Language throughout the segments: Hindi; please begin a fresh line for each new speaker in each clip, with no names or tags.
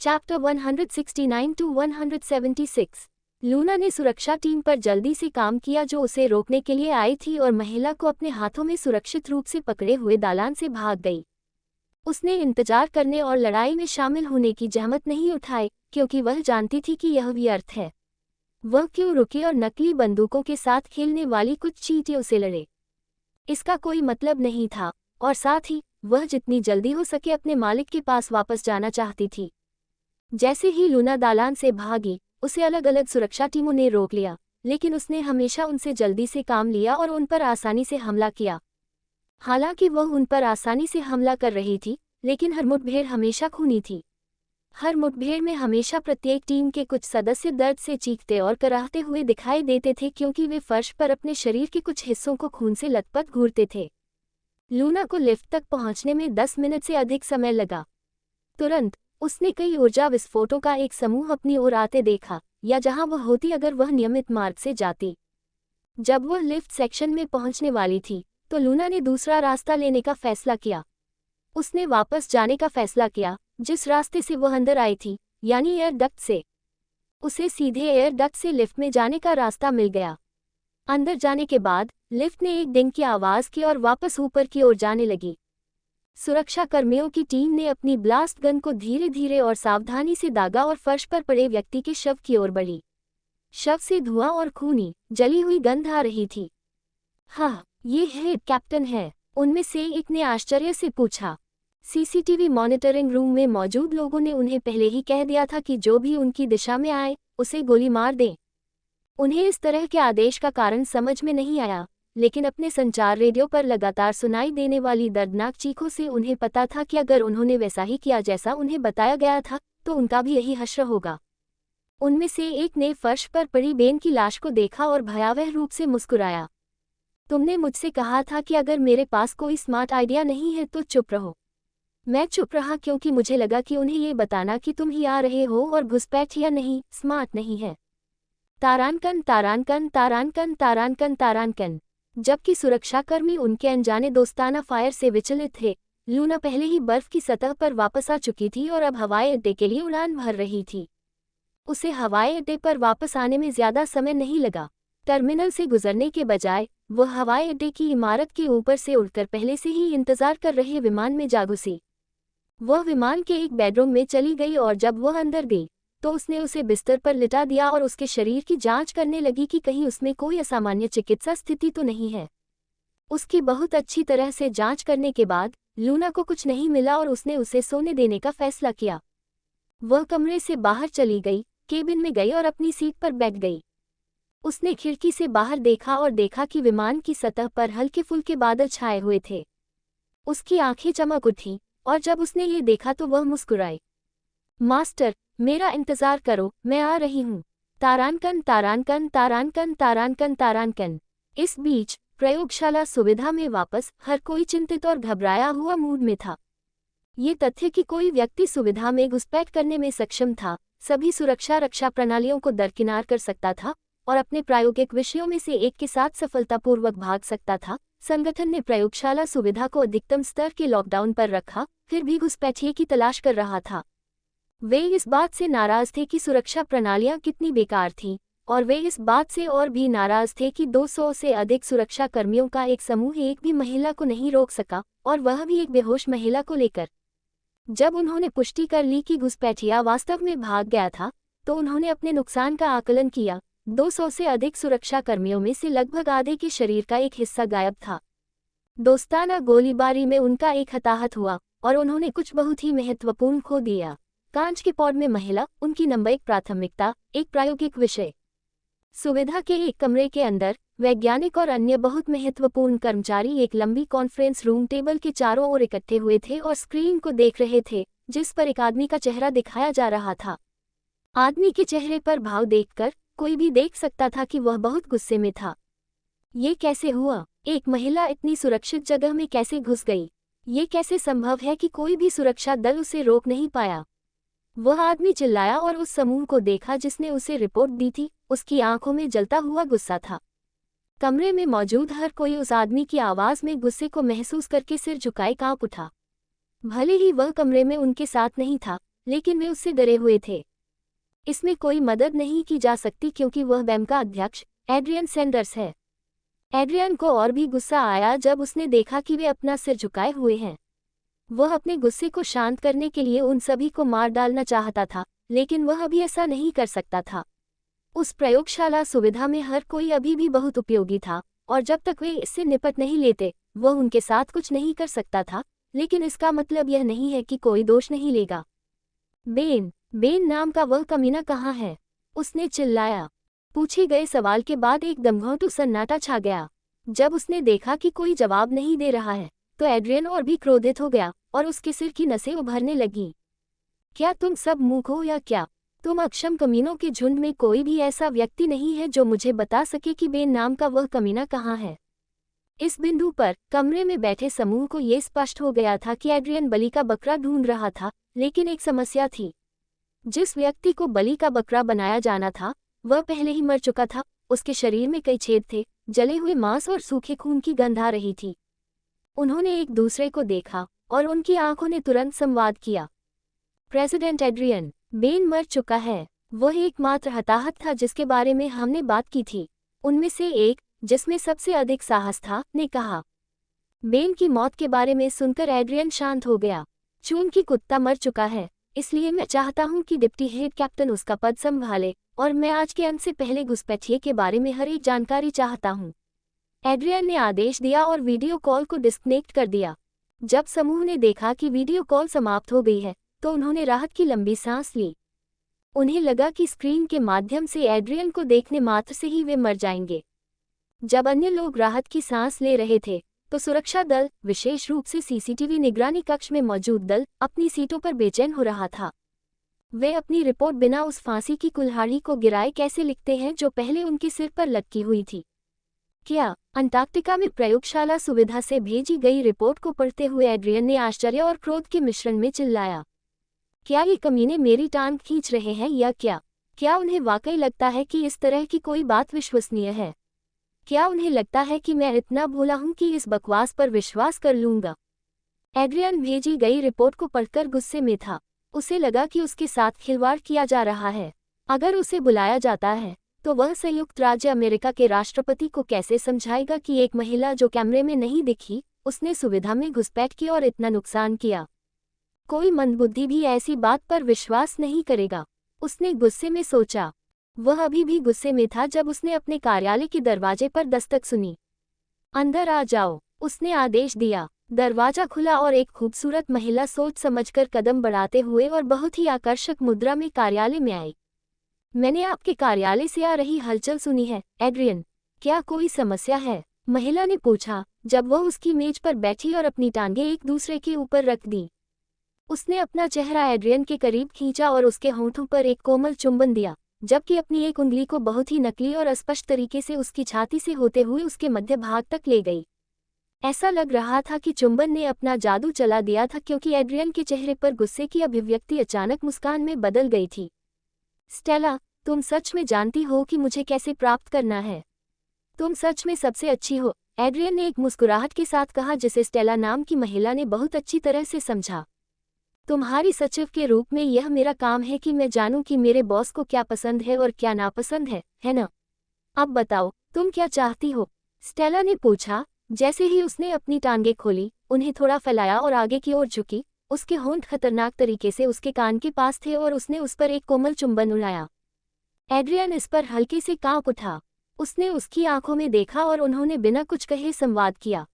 Chapter 169 to 176। लूना ने सुरक्षा टीम पर जल्दी से काम किया जो उसे रोकने के लिए आई थी और महिला को अपने हाथों में सुरक्षित रूप से पकड़े हुए दालान से भाग गई। उसने इंतजार करने और लड़ाई में शामिल होने की जहमत नहीं उठाई क्योंकि वह जानती थी कि यह व्यर्थ है। वह क्यों रुकी और नकली बंदूकों के साथ खेलने वाली कुछ चींटियों से लड़े? इसका कोई मतलब नहीं था और साथ ही वह जितनी जल्दी हो सके अपने मालिक के पास वापस जाना चाहती थी। जैसे ही लूना दालान से भागी, उसे अलग अलग सुरक्षा टीमों ने रोक लिया, लेकिन उसने हमेशा उनसे जल्दी से काम लिया और उन पर आसानी से हमला किया। हालांकि वह उन पर आसानी से हमला कर रही थी, लेकिन हर मुठभेड़ हमेशा खूनी थी। हर मुठभेड़ में हमेशा प्रत्येक टीम के कुछ सदस्य दर्द से चीखते और कराहते हुए दिखाई देते थे क्योंकि वे फर्श पर अपने शरीर के कुछ हिस्सों को खून से लथपथ घूरते थे। लूना को लिफ्ट तक पहुंचने में 10 मिनट से अधिक समय लगा। तुरंत उसने कई ऊर्जा विस्फोटों का एक समूह अपनी ओर आते देखा, या जहां वह होती अगर वह नियमित मार्ग से जाती। जब वह लिफ्ट सेक्शन में पहुंचने वाली थी तो लूना ने दूसरा रास्ता लेने का फैसला किया। उसने वापस जाने का फैसला किया जिस रास्ते से वह अंदर आई थी, यानी एयर डक्ट से। उसे सीधे एयर डक्ट से लिफ्ट में जाने का रास्ता मिल गया। अंदर जाने के बाद लिफ्ट ने एक डिंग की आवाज़ की और वापस ऊपर की ओर जाने लगी। सुरक्षा कर्मियों की टीम ने अपनी ब्लास्ट गन को धीरे धीरे और सावधानी से दागा और फर्श पर पड़े व्यक्ति के शव की ओर बढ़ी। शव से धुआं और खूनी जली हुई गंध आ रही थी। हाँ, ये हेड कैप्टन है, उनमें से एक ने आश्चर्य से पूछा। सीसीटीवी मॉनिटरिंग रूम में मौजूद लोगों ने उन्हें पहले ही कह दिया था कि जो भी उनकी दिशा में आए उसे गोली मार दें। उन्हें इस तरह के आदेश का कारण समझ में नहीं आया, लेकिन अपने संचार रेडियो पर लगातार सुनाई देने वाली दर्दनाक चीखों से उन्हें पता था कि अगर उन्होंने वैसा ही किया जैसा उन्हें बताया गया था तो उनका भी यही हश्र होगा। उनमें से एक ने फर्श पर पड़ी बेन की लाश को देखा और भयावह रूप से मुस्कुराया। तुमने मुझसे कहा था कि अगर मेरे पास कोई स्मार्ट आइडिया नहीं है तो चुप रहो। मैं चुप रहा क्योंकि मुझे लगा कि उन्हें ये बताना कि तुम ही आ रहे हो और घुसपैठ या नहीं स्मार्ट नहीं है। तारानकन तारानकन तारानकन तारानकन तारानकन। जबकि सुरक्षाकर्मी उनके अनजाने दोस्ताना फायर से विचलित थे, लूना पहले ही बर्फ की सतह पर वापस आ चुकी थी और अब हवाई अड्डे के लिए उड़ान भर रही थी। उसे हवाई अड्डे पर वापस आने में ज्यादा समय नहीं लगा। टर्मिनल से गुजरने के बजाय वह हवाई अड्डे की इमारत के ऊपर से उड़कर पहले से ही इंतजार कर रहे विमान में जा घुसी। वह विमान के एक बेडरूम में चली गई और जब वह अंदर गई तो उसने उसे बिस्तर पर लिटा दिया और उसके शरीर की जांच करने लगी कि कहीं उसमें कोई असामान्य चिकित्सा स्थिति तो नहीं है। उसकी बहुत अच्छी तरह से जांच करने के बाद लूना को कुछ नहीं मिला और उसने उसे सोने देने का फैसला किया। वह कमरे से बाहर चली गई, केबिन में गई और अपनी सीट पर बैठ गई। उसने खिड़की से बाहर देखा और देखा कि विमान की सतह पर हल्के फुल्के बादल छाए हुए थे। उसकी आंखें चमक उठी और जब उसने ये देखा तो वह मुस्कुराई। मास्टर, मेरा इंतजार करो, मैं आ रही हूँ। तारानकन तारानकन तारानकन तारानकन तारानकन। इस बीच प्रयोगशाला सुविधा में वापस हर कोई चिंतित और घबराया हुआ मूड में था। ये तथ्य कि कोई व्यक्ति सुविधा में घुसपैठ करने में सक्षम था, सभी सुरक्षा रक्षा प्रणालियों को दरकिनार कर सकता था और अपने प्रायोगिक विषयों में से एक के साथ सफलतापूर्वक भाग सकता था। संगठन ने प्रयोगशाला सुविधा को अधिकतम स्तर के लॉकडाउन पर रखा, फिर भी घुसपैठिए की तलाश कर रहा था। वे इस बात से नाराज थे कि सुरक्षा प्रणालियां कितनी बेकार थीं, और वे इस बात से और भी नाराज थे कि 200 से अधिक सुरक्षा कर्मियों का एक समूह एक भी महिला को नहीं रोक सका, और वह भी एक बेहोश महिला को लेकर। जब उन्होंने पुष्टि कर ली कि घुसपैठिया वास्तव में भाग गया था, तो उन्होंने अपने नुकसान का आकलन किया। 200 से अधिक सुरक्षा कर्मियों में से लगभग आधे के शरीर का एक हिस्सा गायब था। दोस्ताना गोलीबारी में उनका एक हताहत हुआ और उन्होंने कुछ बहुत ही महत्वपूर्ण खो दिया। कांच के पॉड में महिला उनकी नंबर 1 प्राथमिकता, एक प्रायोगिक विषय। सुविधा के एक कमरे के अंदर वैज्ञानिक और अन्य बहुत महत्वपूर्ण कर्मचारी एक लंबी कॉन्फ्रेंस रूम टेबल के चारों ओर इकट्ठे हुए थे और स्क्रीन को देख रहे थे जिस पर एक आदमी का चेहरा दिखाया जा रहा था। आदमी के चेहरे पर भाव देखकर कोई भी देख सकता था कि वह बहुत गुस्से में था। ये कैसे हुआ? एक महिला इतनी सुरक्षित जगह में कैसे घुस गई? ये कैसे संभव है कि कोई भी सुरक्षा दल उसे रोक नहीं पाया? वह आदमी चिल्लाया और उस समूह को देखा जिसने उसे रिपोर्ट दी थी। उसकी आंखों में जलता हुआ गुस्सा था। कमरे में मौजूद हर कोई उस आदमी की आवाज में गुस्से को महसूस करके सिर झुकाए कांप उठा। भले ही वह कमरे में उनके साथ नहीं था, लेकिन वे उससे डरे हुए थे। इसमें कोई मदद नहीं की जा सकती क्योंकि वह बैंक का अध्यक्ष एड्रियन सैंडर्स है। एड्रियन को और भी गुस्सा आया जब उसने देखा कि वे अपना सिर झुकाए हुए हैं। वह अपने गुस्से को शांत करने के लिए उन सभी को मार डालना चाहता था, लेकिन वह अभी ऐसा नहीं कर सकता था। उस प्रयोगशाला सुविधा में हर कोई अभी भी बहुत उपयोगी था, और जब तक वे इससे निपट नहीं लेते वह उनके साथ कुछ नहीं कर सकता था। लेकिन इसका मतलब यह नहीं है कि कोई दोष नहीं लेगा। बेन नाम का वह कमीना कहाँ है? उसने चिल्लाया। पूछे गए सवाल के बाद एक दमघोंटू सन्नाटा छा गया। जब उसने देखा कि कोई जवाब नहीं दे रहा है तो एड्रियन और भी क्रोधित हो गया और उसके सिर की नसें उभरने लगीं। क्या तुम सब मूर्ख हो या क्या? तुम अक्षम कमीनों के झुंड में कोई भी ऐसा व्यक्ति नहीं है जो मुझे बता सके कि बेन नाम का वह कमीना कहाँ है? इस बिंदु पर कमरे में बैठे समूह को यह स्पष्ट हो गया था कि एड्रियन बलि का बकरा ढूंढ रहा था, लेकिन एक समस्या थी। जिस व्यक्ति को बलि का बकरा बनाया जाना था वह पहले ही मर चुका था। उसके शरीर में कई छेद थे, जले हुए मांस और सूखे खून की गंध आ रही थी। उन्होंने एक दूसरे को देखा और उनकी आंखों ने तुरंत संवाद किया। प्रेसिडेंट एड्रियन, बेन मर चुका है। वह एकमात्र हताहत था जिसके बारे में हमने बात की थी। उनमें से एक, जिसमें सबसे अधिक साहस था, ने कहा। बेन की मौत के बारे में सुनकर एड्रियन शांत हो गया। चूंकि कुत्ता मर चुका है, इसलिए मैं चाहता हूं कि डिप्टी हेड कैप्टन उसका पद संभाले, और मैं आज के अंत से पहले घुसपैठिए के बारे में हर एक जानकारी चाहता हूं। एड्रियन ने आदेश दिया और वीडियो कॉल को डिस्कनेक्ट कर दिया। जब समूह ने देखा कि वीडियो कॉल समाप्त हो गई है तो उन्होंने राहत की लंबी सांस ली। उन्हें लगा कि स्क्रीन के माध्यम से एड्रियन को देखने मात्र से ही वे मर जाएंगे। जब अन्य लोग राहत की सांस ले रहे थे तो सुरक्षा दल, विशेष रूप से सीसीटीवी निगरानी कक्ष में मौजूद दल, अपनी सीटों पर बेचैन हो रहा था। वे अपनी रिपोर्ट बिना उस फांसी की कुल्हाड़ी को गिराए कैसे लिखते हैं जो पहले उनके सिर पर लटकी हुई थी। क्या? अंटार्कटिका में प्रयोगशाला सुविधा से भेजी गई रिपोर्ट को पढ़ते हुए एड्रियन ने आश्चर्य और क्रोध के मिश्रण में चिल्लाया। क्या ये कमीने मेरी टांग खींच रहे हैं या क्या? क्या उन्हें वाकई लगता है कि इस तरह की कोई बात विश्वसनीय है? क्या उन्हें लगता है कि मैं इतना भोला हूं कि इस बकवास पर विश्वास कर लूंगा? एड्रियन भेजी गई रिपोर्ट को पढ़कर गुस्से में था। उसे लगा कि उसके साथ खिलवाड़ किया जा रहा है। अगर उसे बुलाया जाता है तो वह संयुक्त राज्य अमेरिका के राष्ट्रपति को कैसे समझाएगा कि एक महिला जो कैमरे में नहीं दिखी, उसने सुविधा में घुसपैठ की और इतना नुकसान किया? कोई मंदबुद्धि भी ऐसी बात पर विश्वास नहीं करेगा। उसने गुस्से में सोचा। वह अभी भी गुस्से में था जब उसने अपने कार्यालय के दरवाजे पर दस्तक सुनी। अंदर आ जाओ, उसने आदेश दिया। दरवाजा खुला और एक खूबसूरत महिला सोच समझकर कदम बढ़ाते हुए और बहुत ही आकर्षक मुद्रा में कार्यालय में आई। मैंने आपके कार्यालय से आ रही हलचल सुनी है, एड्रियन। क्या कोई समस्या है? महिला ने पूछा जब वह उसकी मेज पर बैठी और अपनी टांगें एक दूसरे के ऊपर रख दी। उसने अपना चेहरा एड्रियन के करीब खींचा और उसके होंठों पर एक कोमल चुंबन दिया, जबकि अपनी एक उंगली को बहुत ही नकली और अस्पष्ट तरीके से उसकी छाती से होते हुए उसके मध्य भाग तक ले गई। ऐसा लग रहा था कि चुंबन ने अपना जादू चला दिया था, क्योंकि एड्रियन के चेहरे पर गुस्से की अभिव्यक्ति अचानक मुस्कान में बदल गई थी। स्टेला, तुम सच में जानती हो कि मुझे कैसे प्राप्त करना है? तुम सच में सबसे अच्छी हो, एड्रियन ने एक मुस्कुराहट के साथ कहा, जिसे स्टेला नाम की महिला ने बहुत अच्छी तरह से समझा। तुम्हारी सचिव के रूप में यह मेरा काम है कि मैं जानूं कि मेरे बॉस को क्या पसंद है और क्या नापसंद है ना? अब बताओ, तुम क्या चाहती हो? स्टेला ने पूछा। जैसे ही उसने अपनी टांगें खोली, उन्हें थोड़ा फैलाया और आगे की ओर झुकी, उसके होंठ खतरनाक तरीके से उसके कान के पास थे और उसने उस पर एक कोमल चुंबन उड़ाया। एड्रियन इस पर हल्के से कांप उठा। उसने उसकी आंखों में देखा और उन्होंने बिना कुछ कहे संवाद किया।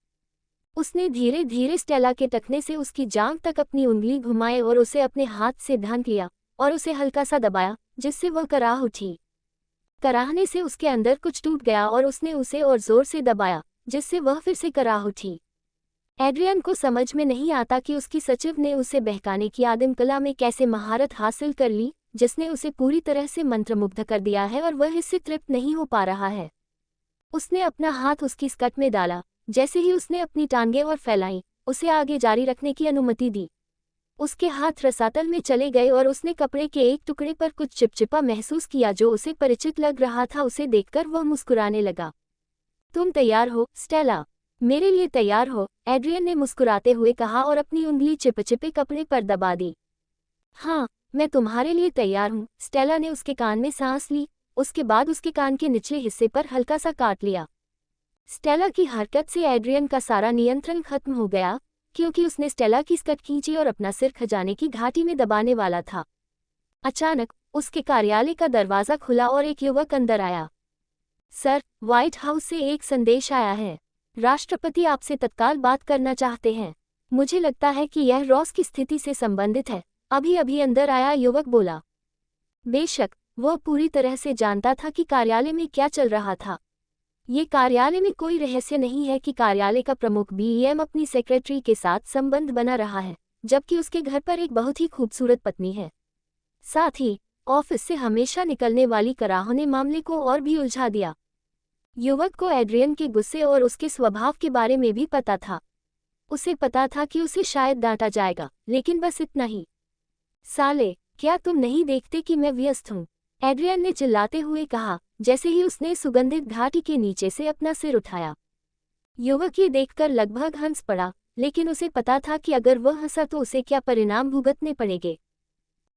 उसने धीरे धीरे स्टेला के टखने से उसकी जांघ तक अपनी उंगली घुमाए और उसे अपने हाथ से ढांक लिया और उसे हल्का सा दबाया, जिससे वह कराह उठी। कराहने से उसके अंदर कुछ टूट गया और उसने उसे और जोर से दबाया, जिससे वह फिर से कराह उठी। एड्रियन को समझ में नहीं आता कि उसकी सचिव ने उसे बहकाने की आदिम कला में कैसे महारत हासिल कर ली, जिसने उसे पूरी तरह से मंत्रमुग्ध कर दिया है और वह इससे तृप्त नहीं हो पा रहा है। उसने अपना हाथ उसकी स्कर्ट में डाला। जैसे ही उसने अपनी टांगें और फैलाई, उसे आगे जारी रखने की अनुमति दी। उसके हाथ रसातल में चले गए और उसने कपड़े के एक टुकड़े पर कुछ चिपचिपा महसूस किया जो उसे परिचित लग रहा था। उसे देखकर वह मुस्कुराने लगा। तुम तैयार हो, स्टेला? मेरे लिए तैयार हो, एड्रियन ने मुस्कुराते हुए कहा और अपनी उंगली चिपचिपे कपड़े पर दबा दी। हाँ, मैं तुम्हारे लिए तैयार हूँ। स्टेला ने उसके कान में सांस ली, उसके बाद उसके कान के निचले हिस्से पर हल्का सा काट लिया। स्टेला की हरकत से एड्रियन का सारा नियंत्रण खत्म हो गया, क्योंकि उसने स्टेला की स्कर्ट खींची और अपना सिर खजाने की घाटी में दबाने वाला था। अचानक उसके कार्यालय का दरवाजा खुला और एक युवक अंदर आया। सर, व्हाइट हाउस से एक संदेश आया है। राष्ट्रपति आपसे तत्काल बात करना चाहते हैं। मुझे लगता है कि यह रॉस की स्थिति से संबंधित है। अभी अभी अंदर आया युवक बोला। बेशक, वह पूरी तरह से जानता था कि कार्यालय में क्या चल रहा था। ये कार्यालय में कोई रहस्य नहीं है कि कार्यालय का प्रमुख बीएम अपनी सेक्रेटरी के साथ संबंध बना रहा है, जबकि उसके घर पर एक बहुत ही खूबसूरत पत्नी है। साथ ही ऑफिस से हमेशा निकलने वाली कराह ने मामले को और भी उलझा दिया। युवक को एड्रियन के गुस्से और उसके स्वभाव के बारे में भी पता था। उसे पता था कि उसे शायद डांटा जाएगा, लेकिन बस इतना ही। साले, क्या तुम नहीं देखते कि मैं व्यस्त हूँ? एड्रियन ने चिल्लाते हुए कहा, जैसे ही उसने सुगंधित घाटी के नीचे से अपना सिर उठाया। युवक ये देखकर लगभग हंस पड़ा, लेकिन उसे पता था कि अगर वह हंसा तो उसे क्या परिणाम भुगतने पड़ेंगे।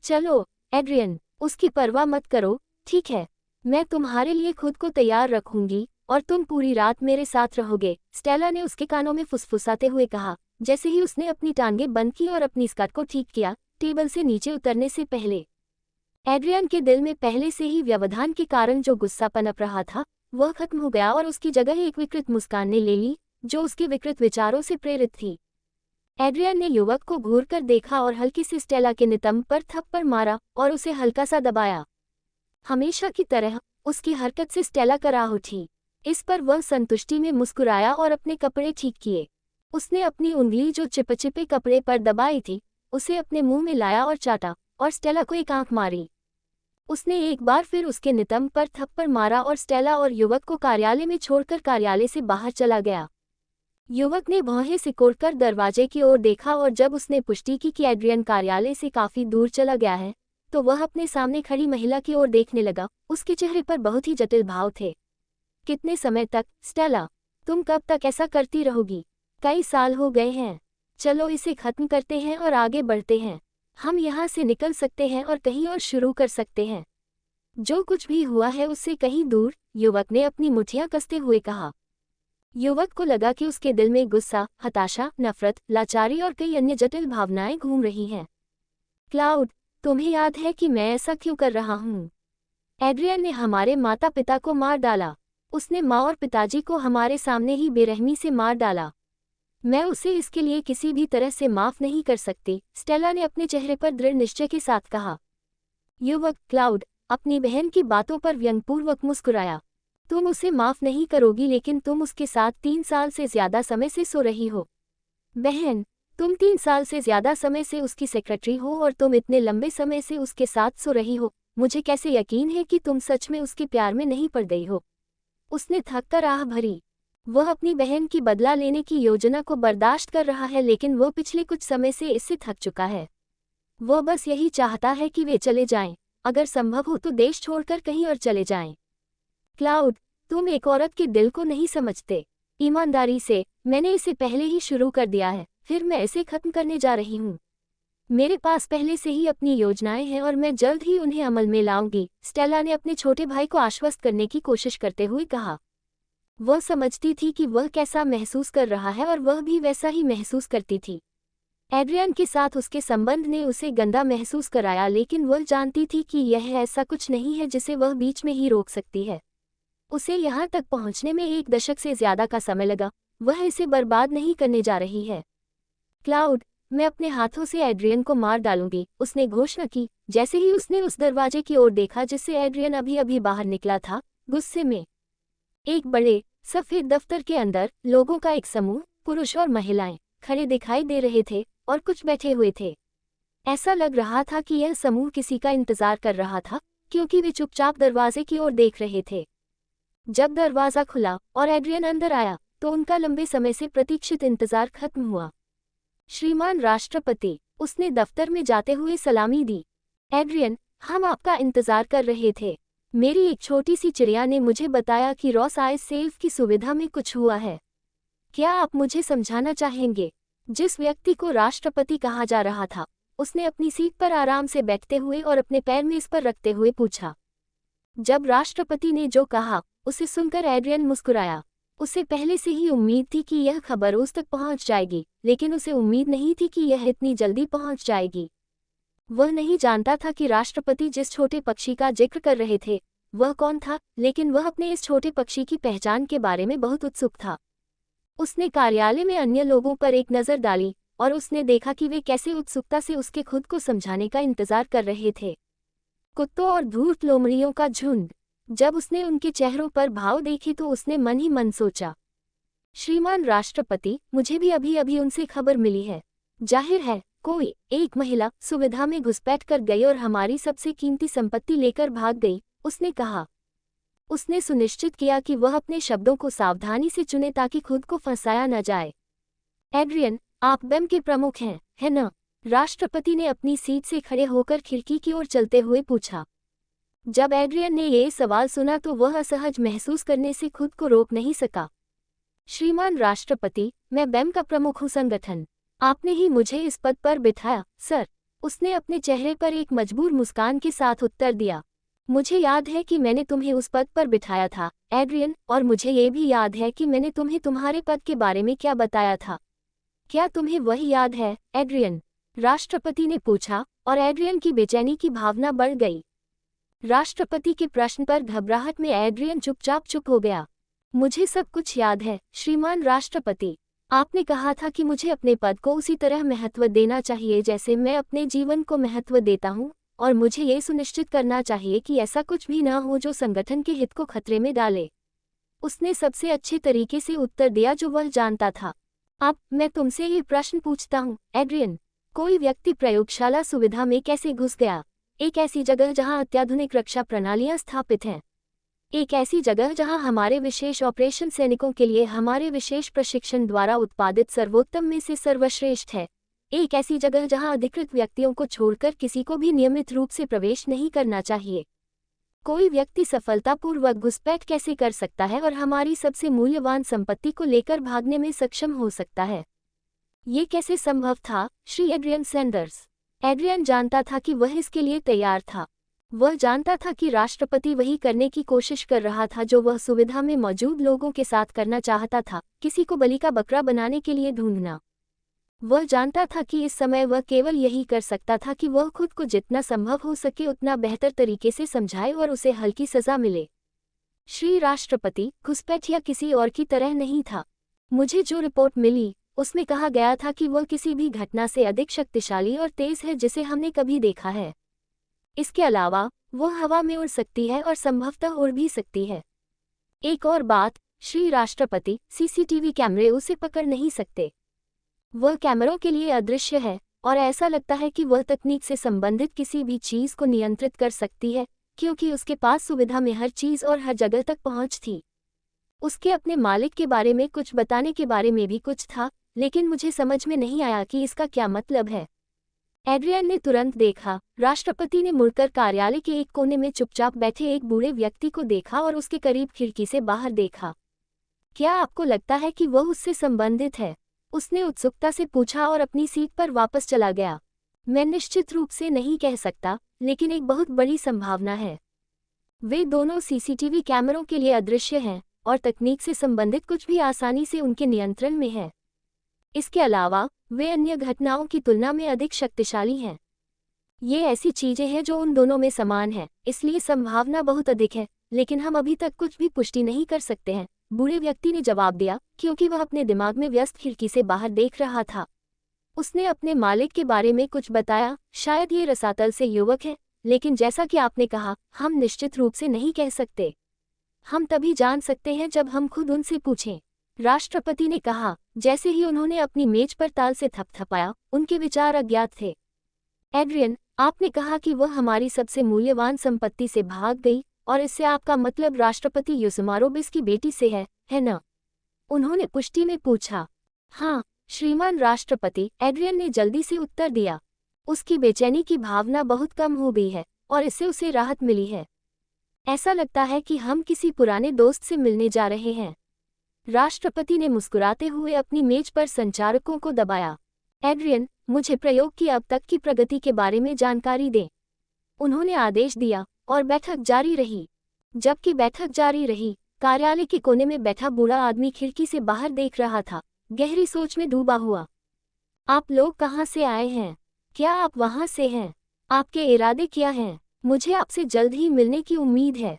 चलो एड्रियन, उसकी परवाह मत करो, ठीक है? मैं तुम्हारे लिए खुद को तैयार रखूंगी और तुम पूरी रात मेरे साथ रहोगे, स्टेला ने उसके कानों में फुसफुसाते हुए कहा, जैसे ही उसने अपनी टांगें बंद की और अपनी स्कर्ट को ठीक किया, टेबल से नीचे उतरने से पहले। एड्रियन के दिल में पहले से ही व्यवधान के कारण जो गुस्सा पनप रहा था, वह खत्म हो गया और उसकी जगह एक विकृत मुस्कान ने ले ली, जो उसके विकृत विचारों से प्रेरित थी। एड्रियन ने युवक को घूरकर देखा और हल्की सी स्टेला के नितंब पर थप्पड़ मारा और उसे हल्का सा दबाया। हमेशा की तरह उसकी हरकत से स्टेला कराह उठी। इस पर वह संतुष्टि में मुस्कुराया और अपने कपड़े ठीक किए। उसने अपनी उंगली जो चिपचिपे कपड़े पर दबाई थी, उसे अपने मुंह में लाया और चाटा, और स्टेला को एक आंख मारी। उसने एक बार फिर उसके नितंब पर थप्पड़ मारा और स्टेला और युवक को कार्यालय में छोड़कर कार्यालय से बाहर चला गया। युवक ने भौहें सिकोड़कर दरवाजे की ओर देखा और जब उसने पुष्टि की कि एड्रियन कार्यालय से काफी दूर चला गया है, तो वह अपने सामने खड़ी महिला की ओर देखने लगा। उसके चेहरे पर बहुत ही जटिल भाव थे। कितने समय तक, स्टेला? तुम कब तक ऐसा करती रहोगी? कई साल हो गए हैं। चलो इसे खत्म करते हैं और आगे बढ़ते हैं। हम यहाँ से निकल सकते हैं और कहीं और शुरू कर सकते हैं। जो कुछ भी हुआ है उससे कहीं दूर, युवक ने अपनी मुठ्ठियां कसते हुए कहा। युवक को लगा कि उसके दिल में गुस्सा, हताशा, नफरत, लाचारी और कई अन्य जटिल भावनाएं घूम रही हैं। क्लाउड, तुम्हें याद है कि मैं ऐसा क्यों कर रहा हूँ? एड्रियन ने हमारे माता पिता को मार डाला। उसने माँ और पिताजी को हमारे सामने ही बेरहमी से मार डाला। मैं उसे इसके लिए किसी भी तरह से माफ नहीं कर सकती, स्टेला ने अपने चेहरे पर दृढ़ निश्चय के साथ कहा। युवक क्लाउड अपनी बहन की बातों पर व्यंग्यपूर्वक मुस्कुराया। तुम उसे माफ नहीं करोगी, लेकिन तुम उसके साथ 3 साल से ज्यादा समय से सो रही हो। बहन, तुम 3 साल से ज्यादा समय से उसकी सेक्रेटरी हो और तुम इतने लंबे समय से उसके साथ सो रही हो। मुझे कैसे यकीन है कि तुम सच में उसके प्यार में नहीं पड़ गई हो? उसने थककर आह भरी। वह अपनी बहन की बदला लेने की योजना को बर्दाश्त कर रहा है, लेकिन वह पिछले कुछ समय से इससे थक चुका है। वह बस यही चाहता है कि वे चले जाएं, अगर संभव हो तो देश छोड़कर कहीं और चले जाएं। क्लाउड, तुम एक औरत के दिल को नहीं समझते। ईमानदारी से, मैंने इसे पहले ही शुरू कर दिया है, फिर मैं इसे खत्म करने जा रही हूँ। मेरे पास पहले से ही अपनी योजनाएं हैं और मैं जल्द ही उन्हें अमल में लाऊंगी, स्टेला ने अपने छोटे भाई को आश्वस्त करने की कोशिश करते हुए कहा। वह समझती थी कि वह कैसा महसूस कर रहा है और वह भी वैसा ही महसूस करती थी। एड्रियन के साथ उसके संबंध ने उसे गंदा महसूस कराया, लेकिन वह जानती थी कि यह ऐसा कुछ नहीं है जिसे वह बीच में ही रोक सकती है। उसे यहाँ तक पहुँचने में 1 दशक से ज्यादा का समय लगा। वह इसे बर्बाद नहीं करने जा रही है। क्लाउड, मैं अपने हाथों से एड्रियन को मार डालूंगी, उसने घोषणा की, जैसे ही उसने उस दरवाजे की ओर देखा जिससे एड्रियन अभी अभी बाहर निकला था। गुस्से में एक बड़े सफेद दफ्तर के अंदर लोगों का एक समूह, पुरुष और महिलाएं, खड़े दिखाई दे रहे थे और कुछ बैठे हुए थे। ऐसा लग रहा था कि यह समूह किसी का इंतजार कर रहा था, क्योंकि वे चुपचाप दरवाजे की ओर देख रहे थे। जब दरवाजा खुला और एड्रियन अंदर आया, तो उनका लंबे समय से प्रतीक्षित इंतजार खत्म हुआ। श्रीमान राष्ट्रपति, उसने दफ्तर में जाते हुए सलामी दी। एड्रियन, हम आपका इंतजार कर रहे थे। मेरी एक छोटी सी चिड़िया ने मुझे बताया कि रॉस आइस सेल्फ की सुविधा में कुछ हुआ है। क्या आप मुझे समझाना चाहेंगे? जिस व्यक्ति को राष्ट्रपति कहा जा रहा था, उसने अपनी सीट पर आराम से बैठते हुए और अपने पैर मेज पर रखते हुए पूछा। जब राष्ट्रपति ने जो कहा, उसे सुनकर एड्रियन मुस्कुराया। उसे पहले से ही उम्मीद थी कि यह खबर उस तक पहुंच जाएगी, लेकिन उसे उम्मीद नहीं थी कि यह इतनी जल्दी पहुंच जाएगी। वह नहीं जानता था कि राष्ट्रपति जिस छोटे पक्षी का जिक्र कर रहे थे वह कौन था, लेकिन वह अपने इस छोटे पक्षी की पहचान के बारे में बहुत उत्सुक था। उसने कार्यालय में अन्य लोगों पर एक नज़र डाली और उसने देखा कि वे कैसे उत्सुकता से उसके खुद को समझाने का इंतजार कर रहे थे। कुत्तों और धूर्त लोमड़ियों का झुंड। जब उसने उनके चेहरों पर भाव देखी तो उसने मन ही मन सोचा, श्रीमान राष्ट्रपति, मुझे भी अभी अभी उनसे खबर मिली है। जाहिर है कोई एक महिला सुविधा में घुसपैठ कर गई और हमारी सबसे कीमती संपत्ति लेकर भाग गई, उसने कहा। उसने सुनिश्चित किया कि वह अपने शब्दों को सावधानी से चुने ताकि खुद को फंसाया न जाए। एड्रियन, आप बेम के प्रमुख हैं, है न? राष्ट्रपति ने अपनी सीट से खड़े होकर खिड़की की ओर चलते हुए पूछा। जब एड्रियन ने ये सवाल सुना तो वह असहज महसूस करने से खुद को रोक नहीं सका। श्रीमान राष्ट्रपति, मैं बेम का प्रमुख हूँ संगठन। आपने ही मुझे इस पद पर बिठाया, सर। उसने अपने चेहरे पर एक मजबूर मुस्कान के साथ उत्तर दिया। मुझे याद है कि मैंने तुम्हें उस पद पर बिठाया था, एड्रियन, और मुझे ये भी याद है कि मैंने तुम्हें तुम्हारे पद के बारे में क्या बताया था। क्या तुम्हें वही याद है, एड्रियन? राष्ट्रपति ने पूछा, और एड्रियन की बेचैनी की भावना बढ़ गई। राष्ट्रपति के प्रश्न पर घबराहट में एड्रियन चुप हो गया। मुझे सब कुछ याद है, श्रीमान राष्ट्रपति। आपने कहा था कि मुझे अपने पद को उसी तरह महत्व देना चाहिए जैसे मैं अपने जीवन को महत्व देता हूँ, और मुझे ये सुनिश्चित करना चाहिए कि ऐसा कुछ भी न हो जो संगठन के हित को खतरे में डाले। उसने सबसे अच्छे तरीके से उत्तर दिया जो वह जानता था। अब मैं तुमसे ये प्रश्न पूछता हूँ, एड्रियन, कोई व्यक्ति प्रयोगशाला सुविधा में कैसे घुस गया? एक ऐसी जगह जहाँ अत्याधुनिक रक्षा प्रणालियाँ स्थापित हैं। एक ऐसी जगह जहां हमारे विशेष ऑपरेशन सैनिकों के लिए हमारे विशेष प्रशिक्षण द्वारा उत्पादित सर्वोत्तम में से सर्वश्रेष्ठ है। एक ऐसी जगह जहां अधिकृत व्यक्तियों को छोड़कर किसी को भी नियमित रूप से प्रवेश नहीं करना चाहिए। कोई व्यक्ति सफलतापूर्वक घुसपैठ कैसे कर सकता है और हमारी सबसे मूल्यवान संपत्ति को लेकर भागने में सक्षम हो सकता है? ये कैसे संभव था, श्री एड्रियन सैंडर्स? एड्रियन जानता था कि वह इसके लिए तैयार था। वह जानता था कि राष्ट्रपति वही करने की कोशिश कर रहा था जो वह सुविधा में मौजूद लोगों के साथ करना चाहता था, किसी को बलि का बकरा बनाने के लिए ढूंढना। वह जानता था कि इस समय वह केवल यही कर सकता था कि वह खुद को जितना संभव हो सके उतना बेहतर तरीके से समझाए और उसे हल्की सजा मिले। श्री राष्ट्रपति, घुसपैठ या किसी और की तरह नहीं था। मुझे जो रिपोर्ट मिली उसमें कहा गया था कि वह किसी भी घटना से अधिक शक्तिशाली और तेज है जिसे हमने कभी देखा है। इसके अलावा वह हवा में उड़ सकती है और संभवतः उड़ भी सकती है। एक और बात, श्री राष्ट्रपति, सीसीटीवी कैमरे उसे पकड़ नहीं सकते। वह कैमरों के लिए अदृश्य है और ऐसा लगता है कि वह तकनीक से संबंधित किसी भी चीज को नियंत्रित कर सकती है, क्योंकि उसके पास सुविधा में हर चीज और हर जगह तक पहुंच थी। उसके अपने मालिक के बारे में कुछ बताने के बारे में भी कुछ था, लेकिन मुझे समझ में नहीं आया कि इसका क्या मतलब है। एड्रियन ने तुरंत देखा। राष्ट्रपति ने मुड़कर कार्यालय के एक कोने में चुपचाप बैठे एक बूढ़े व्यक्ति को देखा और उसके करीब खिड़की से बाहर देखा। क्या आपको लगता है कि वह उससे संबंधित है? उसने उत्सुकता से पूछा और अपनी सीट पर वापस चला गया। मैं निश्चित रूप से नहीं कह सकता, लेकिन एक बहुत बड़ी संभावना है। वे दोनों सीसीटीवी कैमरों के लिए अदृश्य हैं और तकनीक से संबंधित कुछ भी आसानी से उनके नियंत्रण में है। इसके अलावा वे अन्य घटनाओं की तुलना में अधिक शक्तिशाली हैं। ये ऐसी चीजें हैं जो उन दोनों में समान हैं, इसलिए संभावना बहुत अधिक है, लेकिन हम अभी तक कुछ भी पुष्टि नहीं कर सकते हैं, बूढ़े व्यक्ति ने जवाब दिया, क्योंकि वह अपने दिमाग में व्यस्त खिड़की से बाहर देख रहा था। उसने अपने मालिक के बारे में कुछ बताया, शायद ये रसातल से युवक है, लेकिन जैसा कि आपने कहा, हम निश्चित रूप से नहीं कह सकते। हम तभी जान सकते हैं जब हम खुद उनसे पूछें, राष्ट्रपति ने कहा। जैसे ही उन्होंने अपनी मेज पर ताल से थपथपाया, उनके विचार अज्ञात थे। एड्रियन, आपने कहा कि वह हमारी सबसे मूल्यवान संपत्ति से भाग गई, और इससे आपका मतलब राष्ट्रपति यूसुमारोबिस की बेटी से है न? उन्होंने पुष्टि में पूछा। हाँ, श्रीमान राष्ट्रपति, एड्रियन ने जल्दी से उत्तर दिया। उसकी बेचैनी की भावना बहुत कम हो गई है, और इससे उसे राहत मिली है। ऐसा लगता है कि हम किसी पुराने दोस्त से मिलने जा रहे हैं। राष्ट्रपति ने मुस्कुराते हुए अपनी मेज पर संचारकों को दबाया। एड्रियन, मुझे प्रयोग की अब तक की प्रगति के बारे में जानकारी दें। उन्होंने आदेश दिया और बैठक जारी रही। जबकि बैठक जारी रही, कार्यालय के कोने में बैठा बूढ़ा आदमी खिड़की से बाहर देख रहा था, गहरी सोच में डूबा हुआ। आप लोग कहाँ से आए हैं? क्या आप वहाँ से हैं? आपके इरादे क्या हैं? मुझे आपसे जल्द ही मिलने की उम्मीद है।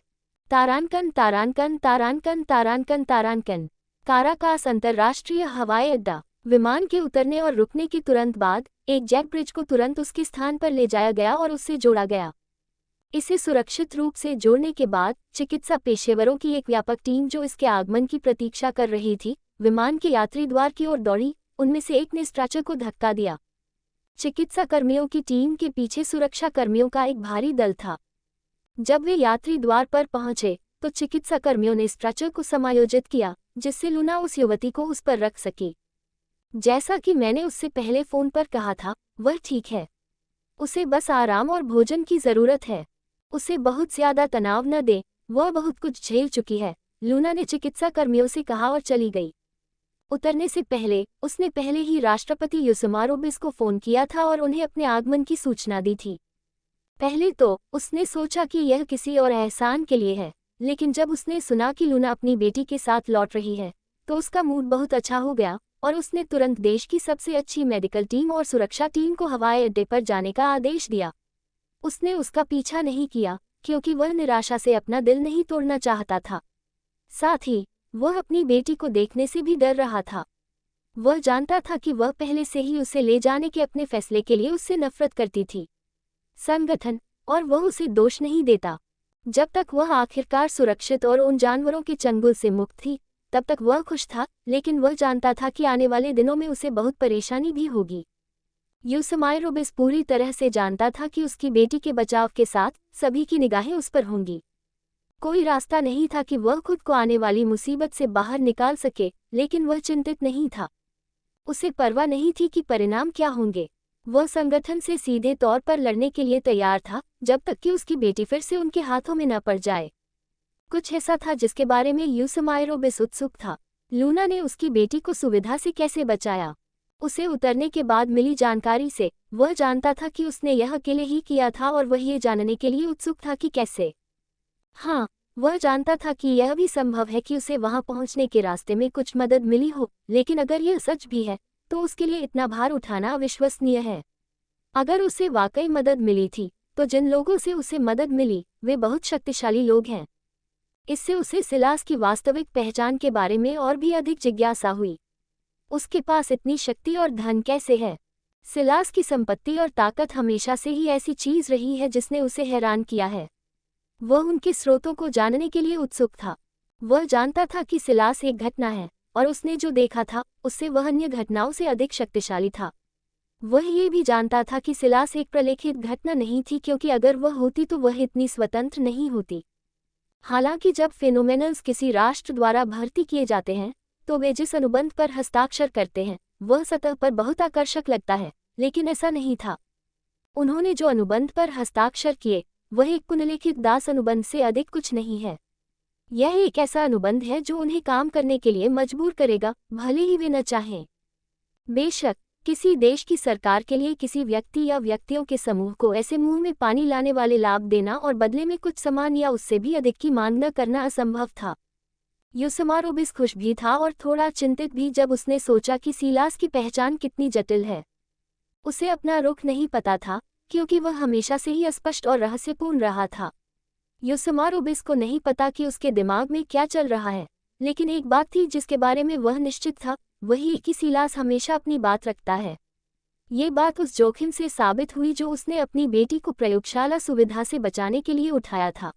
तारानकन तारानकन तारानकन तारानकन तारानकन। काराकास अंतर्राष्ट्रीय हवाई अड्डा। विमान के उतरने और रुकने के तुरंत बाद एक जेट ब्रिज को तुरंत उसके स्थान पर ले जाया गया और उससे जोड़ा गया। इसे सुरक्षित रूप से जोड़ने के बाद चिकित्सा पेशेवरों की एक व्यापक टीम जो इसके आगमन की प्रतीक्षा कर रही थी, विमान के यात्री द्वार की ओर दौड़ी। उनमें से एक ने स्ट्रेचर को धक्का दिया। चिकित्सा कर्मियों की टीम के पीछे सुरक्षा कर्मियों का एक भारी दल था। जब वे यात्री द्वार पर पहुंचे तो चिकित्सा कर्मियों ने स्ट्रेचर को समायोजित किया जिससे लूना उस युवती को उस पर रख सकी। जैसा कि मैंने उससे पहले फोन पर कहा था, वह ठीक है। उसे बस आराम और भोजन की जरूरत है। उसे बहुत ज्यादा तनाव न दे, वह बहुत कुछ झेल चुकी है, लूना ने चिकित्सा कर्मियों से कहा और चली गई। उतरने से पहले उसने पहले ही राष्ट्रपति युसुमारोबिस को फोन किया था और उन्हें अपने आगमन की सूचना दी थी। पहले तो उसने सोचा कि यह किसी और एहसान के लिए है, लेकिन जब उसने सुना कि लूना अपनी बेटी के साथ लौट रही है तो उसका मूड बहुत अच्छा हो गया और उसने तुरंत देश की सबसे अच्छी मेडिकल टीम और सुरक्षा टीम को हवाई अड्डे पर जाने का आदेश दिया। उसने उसका पीछा नहीं किया क्योंकि वह निराशा से अपना दिल नहीं तोड़ना चाहता था। साथ ही वह अपनी बेटी को देखने से भी डर रहा था। वह जानता था कि वह पहले से ही उसे ले जाने के अपने फैसले के लिए उससे नफरत करती थी, संगठन, और वह उसे दोष नहीं देता। जब तक वह आखिरकार सुरक्षित और उन जानवरों के चंगुल से मुक्त थी, तब तक वह खुश था, लेकिन वह जानता था कि आने वाले दिनों में उसे बहुत परेशानी भी होगी। युसुमारोबिस पूरी तरह से जानता था कि उसकी बेटी के बचाव के साथ सभी की निगाहें उस पर होंगी। कोई रास्ता नहीं था कि वह खुद को आने वाली मुसीबत से बाहर निकाल सके, लेकिन वह चिंतित नहीं था। उसे परवाह नहीं थी कि परिणाम क्या होंगे। वह संगठन से सीधे तौर पर लड़ने के लिए तैयार था, जब तक कि उसकी बेटी फिर से उनके हाथों में न पड़ जाए। कुछ ऐसा था जिसके बारे में युसुमारोबिस उत्सुक था। लूना ने उसकी बेटी को सुविधा से कैसे बचाया? उसे उतरने के बाद मिली जानकारी से वह जानता था कि उसने यह अकेले ही किया था और वह ये जानने के लिए उत्सुक था कि कैसे। हाँ, वह जानता था कि यह भी संभव है कि उसे वहां पहुंचने के रास्ते में कुछ मदद मिली हो, लेकिन अगर यह सच भी है तो उसके लिए इतना भार उठाना अविश्वसनीय है। अगर उसे वाकई मदद मिली थी तो जिन लोगों से उसे मदद मिली वे बहुत शक्तिशाली लोग हैं। इससे उसे सिलास की वास्तविक पहचान के बारे में और भी अधिक जिज्ञासा हुई। उसके पास इतनी शक्ति और धन कैसे है? सिलास की संपत्ति और ताकत हमेशा से ही ऐसी चीज रही है जिसने उसे हैरान किया है। वह उनके स्रोतों को जानने के लिए उत्सुक था। वह जानता था कि सिलास एक घटना है और उसने जो देखा था उससे वह अन्य घटनाओं से अधिक शक्तिशाली था। वह ये भी जानता था कि सिलास एक प्रलेखित घटना नहीं थी, क्योंकि अगर वह होती तो वह इतनी स्वतंत्र नहीं होती। हालांकि जब फेनोमेनल्स किसी राष्ट्र द्वारा भर्ती किए जाते हैं तो वे जिस अनुबंध पर हस्ताक्षर करते हैं वह सतह पर बहुत आकर्षक लगता है, लेकिन ऐसा नहीं था। उन्होंने जो अनुबंध पर हस्ताक्षर किए वह एक पुनर्लिखित दास अनुबंध से अधिक कुछ नहीं है। यह एक ऐसा अनुबंध है जो उन्हें काम करने के लिए मजबूर करेगा, भले ही वे न चाहें। बेशक किसी देश की सरकार के लिए किसी व्यक्ति या व्यक्तियों के समूह को ऐसे मुंह में पानी लाने वाले लाभ देना और बदले में कुछ समान या उससे भी अधिक की मांग न करना असंभव था। युसुमारोबिस खुश भी था और थोड़ा चिंतित भी जब उसने सोचा कि सिलास की पहचान कितनी जटिल है। उसे अपना रुख नहीं पता था क्योंकि वह हमेशा से ही अस्पष्ट और रहस्यपूर्ण रहा था। युसुमारोबिस को नहीं पता कि उसके दिमाग में क्या चल रहा है, लेकिन एक बात थी जिसके बारे में वह निश्चित था, वही कि सिलास हमेशा अपनी बात रखता है। ये बात उस जोखिम से साबित हुई जो उसने अपनी बेटी को प्रयोगशाला सुविधा से बचाने के लिए उठाया था।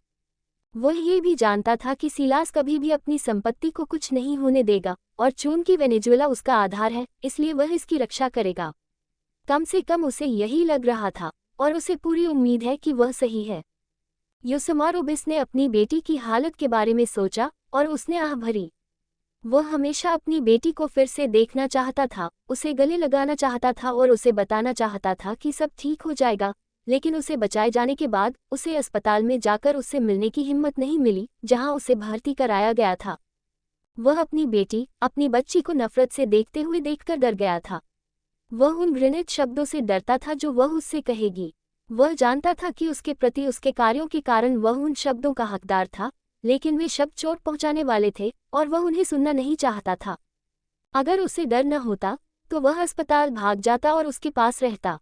वह ये भी जानता था कि सिलास कभी भी अपनी संपत्ति को कुछ नहीं होने देगा, और चूंकि वेनेजुएला उसका आधार है इसलिए वह इसकी रक्षा करेगा। कम से कम उसे यही लग रहा था और उसे पूरी उम्मीद है कि वह सही है। युसुमारोबिस ने अपनी बेटी की हालत के बारे में सोचा और उसने आह भरी। वह हमेशा अपनी बेटी को फिर से देखना चाहता था, उसे गले लगाना चाहता था और उसे बताना चाहता था कि सब ठीक हो जाएगा, लेकिन उसे बचाए जाने के बाद उसे अस्पताल में जाकर उससे मिलने की हिम्मत नहीं मिली जहां उसे भर्ती कराया गया था। वह अपनी बेटी, अपनी बच्ची को नफरत से देखते हुए देखकर डर गया था। वह उन घृणित शब्दों से डरता था जो वह उससे कहेगी। वह जानता था कि उसके प्रति उसके कार्यों के कारण वह उन शब्दों का हकदार था, लेकिन वे शब्द चोट पहुंचाने वाले थे और वह उन्हें सुनना नहीं चाहता था। अगर उसे डर न होता तो वह अस्पताल भाग जाता और उसके पास रहता।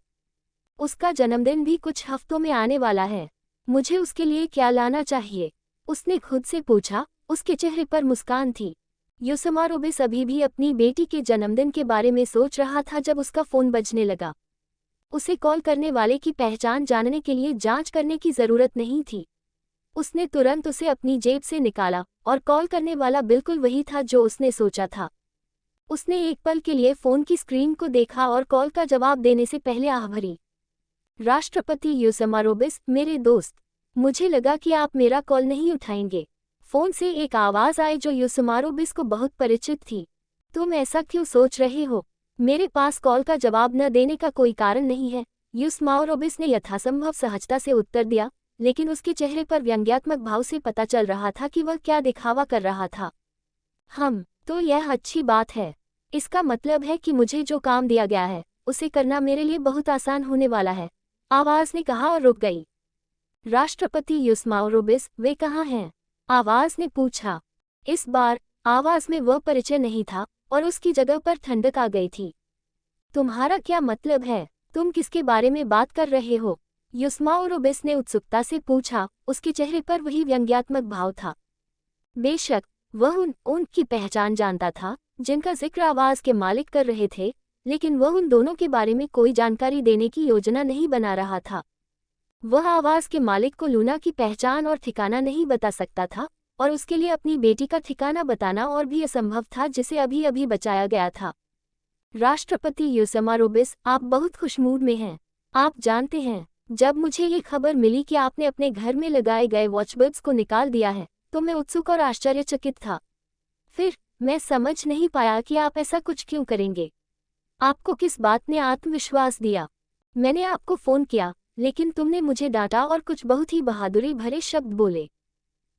उसका जन्मदिन भी कुछ हफ्तों में आने वाला है। मुझे उसके लिए क्या लाना चाहिए? उसने खुद से पूछा। उसके चेहरे पर मुस्कान थी। यूसुमारोबिस अभी भी अपनी बेटी के जन्मदिन के बारे में सोच रहा था जब उसका फ़ोन बजने लगा। उसे कॉल करने वाले की पहचान जानने के लिए जांच करने की ज़रूरत नहीं थी। उसने तुरंत उसे अपनी जेब से निकाला और कॉल करने वाला बिल्कुल वही था जो उसने सोचा था। उसने एक पल के लिए फ़ोन की स्क्रीन को देखा और कॉल का जवाब देने से पहले आह भरी। राष्ट्रपति यूसुमारोबिस, मेरे दोस्त, मुझे लगा कि आप मेरा कॉल नहीं उठाएंगे। फ़ोन से एक आवाज़ आई जो यूसुमारोबिस को बहुत परिचित थी। तुम ऐसा क्यों सोच रहे हो? मेरे पास कॉल का जवाब न देने का कोई कारण नहीं है, यूसुमारोबिस ने यथासंभव सहजता से उत्तर दिया, लेकिन उसके चेहरे पर व्यंग्यात्मक भाव से पता चल रहा था कि वह क्या दिखावा कर रहा था। तो यह अच्छी बात है। इसका मतलब है कि मुझे जो काम दिया गया है उसे करना मेरे लिए बहुत आसान होने वाला है, आवाज़ ने कहा और रुक गई। राष्ट्रपति यूसुमारोबिस, वे कहाँ हैं? आवाज़ ने पूछा। इस बार आवाज़ में वह परिचय नहीं था और उसकी जगह पर ठंडक आ गई थी। तुम्हारा क्या मतलब है? तुम किसके बारे में बात कर रहे हो? यूसुमारोबिस ने उत्सुकता से पूछा। उसके चेहरे पर वही व्यंग्यात्मक भाव था। बेशक वह उनकी पहचान जानता था जिनका जिक्र आवाज़ के मालिक कर रहे थे, लेकिन वह उन दोनों के बारे में कोई जानकारी देने की योजना नहीं बना रहा था। वह आवाज़ के मालिक को लूना की पहचान और ठिकाना नहीं बता सकता था, और उसके लिए अपनी बेटी का ठिकाना बताना और भी असंभव था जिसे अभी अभी बचाया गया था। राष्ट्रपति यूसुमारोबिस, आप बहुत खुशमूड में हैं। आप जानते हैं, जब मुझे ये खबर मिली कि आपने अपने घर में लगाए गए वॉचबर्ड्स को निकाल दिया है तो मैं उत्सुक और आश्चर्यचकित था। फिर मैं समझ नहीं पाया कि आप ऐसा कुछ क्यों करेंगे। आपको किस बात ने आत्मविश्वास दिया? मैंने आपको फ़ोन किया, लेकिन तुमने मुझे डांटा और कुछ बहुत ही बहादुरी भरे शब्द बोले।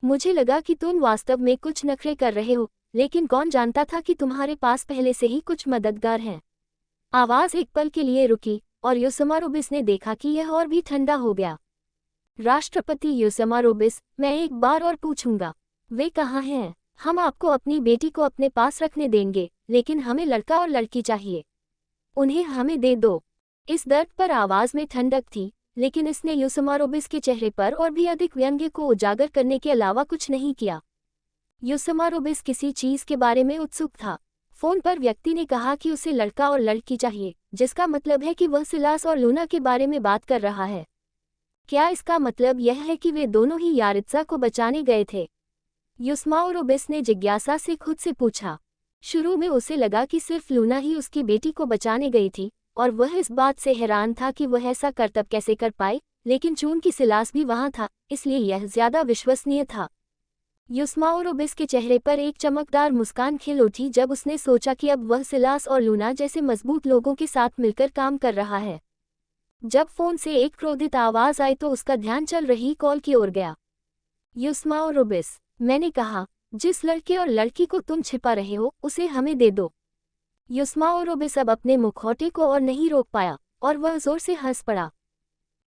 मुझे लगा कि तुम वास्तव में कुछ नखरे कर रहे हो, लेकिन कौन जानता था कि तुम्हारे पास पहले से ही कुछ मददगार हैं। आवाज़ एक पल के लिए रुकी और यूसुमारोबिस ने देखा कि यह और भी ठंडा हो गया। राष्ट्रपति यूसुमारोबिस, मैं एक बार और पूछूंगा, वे कहाँ हैं? हम आपको अपनी बेटी को अपने पास रखने देंगे, लेकिन हमें लड़का और लड़की चाहिए। उन्हें हमें दे दो। इस दर्द पर आवाज़ में ठंडक थी, लेकिन इसने यूसुमारोबिस के चेहरे पर और भी अधिक व्यंग्य को उजागर करने के अलावा कुछ नहीं किया। यूसुमारोबिस किसी चीज़ के बारे में उत्सुक था। फ़ोन पर व्यक्ति ने कहा कि उसे लड़का और लड़की चाहिए, जिसका मतलब है कि वह सिलास और लूना के बारे में बात कर रहा है। क्या इसका मतलब यह है कि वे दोनों ही यारित्जा को बचाने गए थे? यूसुमारोबिस ने जिज्ञासा से खुद से पूछा। शुरू में उसे लगा कि सिर्फ लूना ही उसकी बेटी को बचाने गई थी, और वह इस बात से हैरान था कि वह ऐसा करतब कैसे कर पाए, लेकिन चूंकि सिलास भी वहां था, इसलिए यह ज्यादा विश्वसनीय था। यूसुमारोबिस के चेहरे पर एक चमकदार मुस्कान खिल उठी जब उसने सोचा कि अब वह सिलास और लूना जैसे मजबूत लोगों के साथ मिलकर काम कर रहा है। जब फोन से एक क्रोधित आवाज़ आई तो उसका ध्यान चल रही कॉल की ओर गया। यूसुमारोबिस, मैंने कहा, जिस लड़के और लड़की को तुम छिपा रहे हो उसे हमें दे दो। यूसुमारोबिस अब अपने मुखौटे को और नहीं रोक पाया और वह जोर से हंस पड़ा।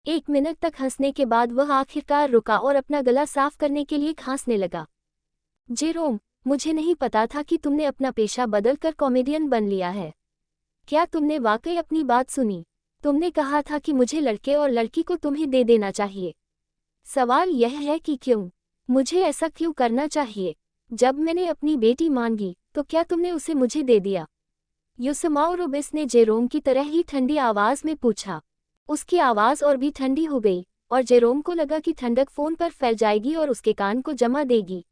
1 मिनट तक हंसने के बाद वह आखिरकार रुका और अपना गला साफ करने के लिए खांसने लगा। जेरोम, मुझे नहीं पता था कि तुमने अपना पेशा बदलकर कॉमेडियन बन लिया है। क्या तुमने वाकई अपनी बात सुनी? तुमने कहा था कि मुझे लड़के और लड़की को तुम्हें दे देना चाहिए। सवाल यह है कि क्यों? मुझे ऐसा क्यों करना चाहिए? जब मैंने अपनी बेटी मांगी तो क्या तुमने उसे मुझे दे दिया? यूसुमारोबिस ने जेरोम की तरह ही ठंडी आवाज़ में पूछा। उसकी आवाज़ और भी ठंडी हो गई और जेरोम को लगा कि ठंडक फ़ोन पर फैल जाएगी और उसके कान को जमा देगी।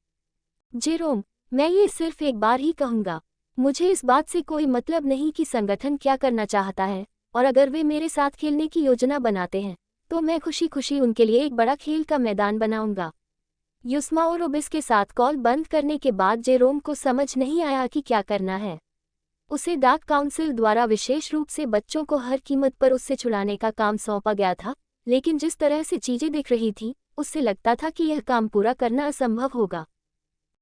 जेरोम, मैं ये सिर्फ एक बार ही कहूँगा। मुझे इस बात से कोई मतलब नहीं कि संगठन क्या करना चाहता है, और अगर वे मेरे साथ खेलने की योजना बनाते हैं तो मैं खुशी खुशी उनके लिए एक बड़ा खेल का मैदान बनाऊंगा। यूसुमारोबिस के साथ कॉल बंद करने के बाद जेरोम को समझ नहीं आया कि क्या करना है। उसे डाक काउंसिल द्वारा विशेष रूप से बच्चों को हर कीमत पर उससे छुड़ाने का काम सौंपा गया था, लेकिन जिस तरह से चीजें दिख रही थीं, उससे लगता था कि यह काम पूरा करना असंभव होगा।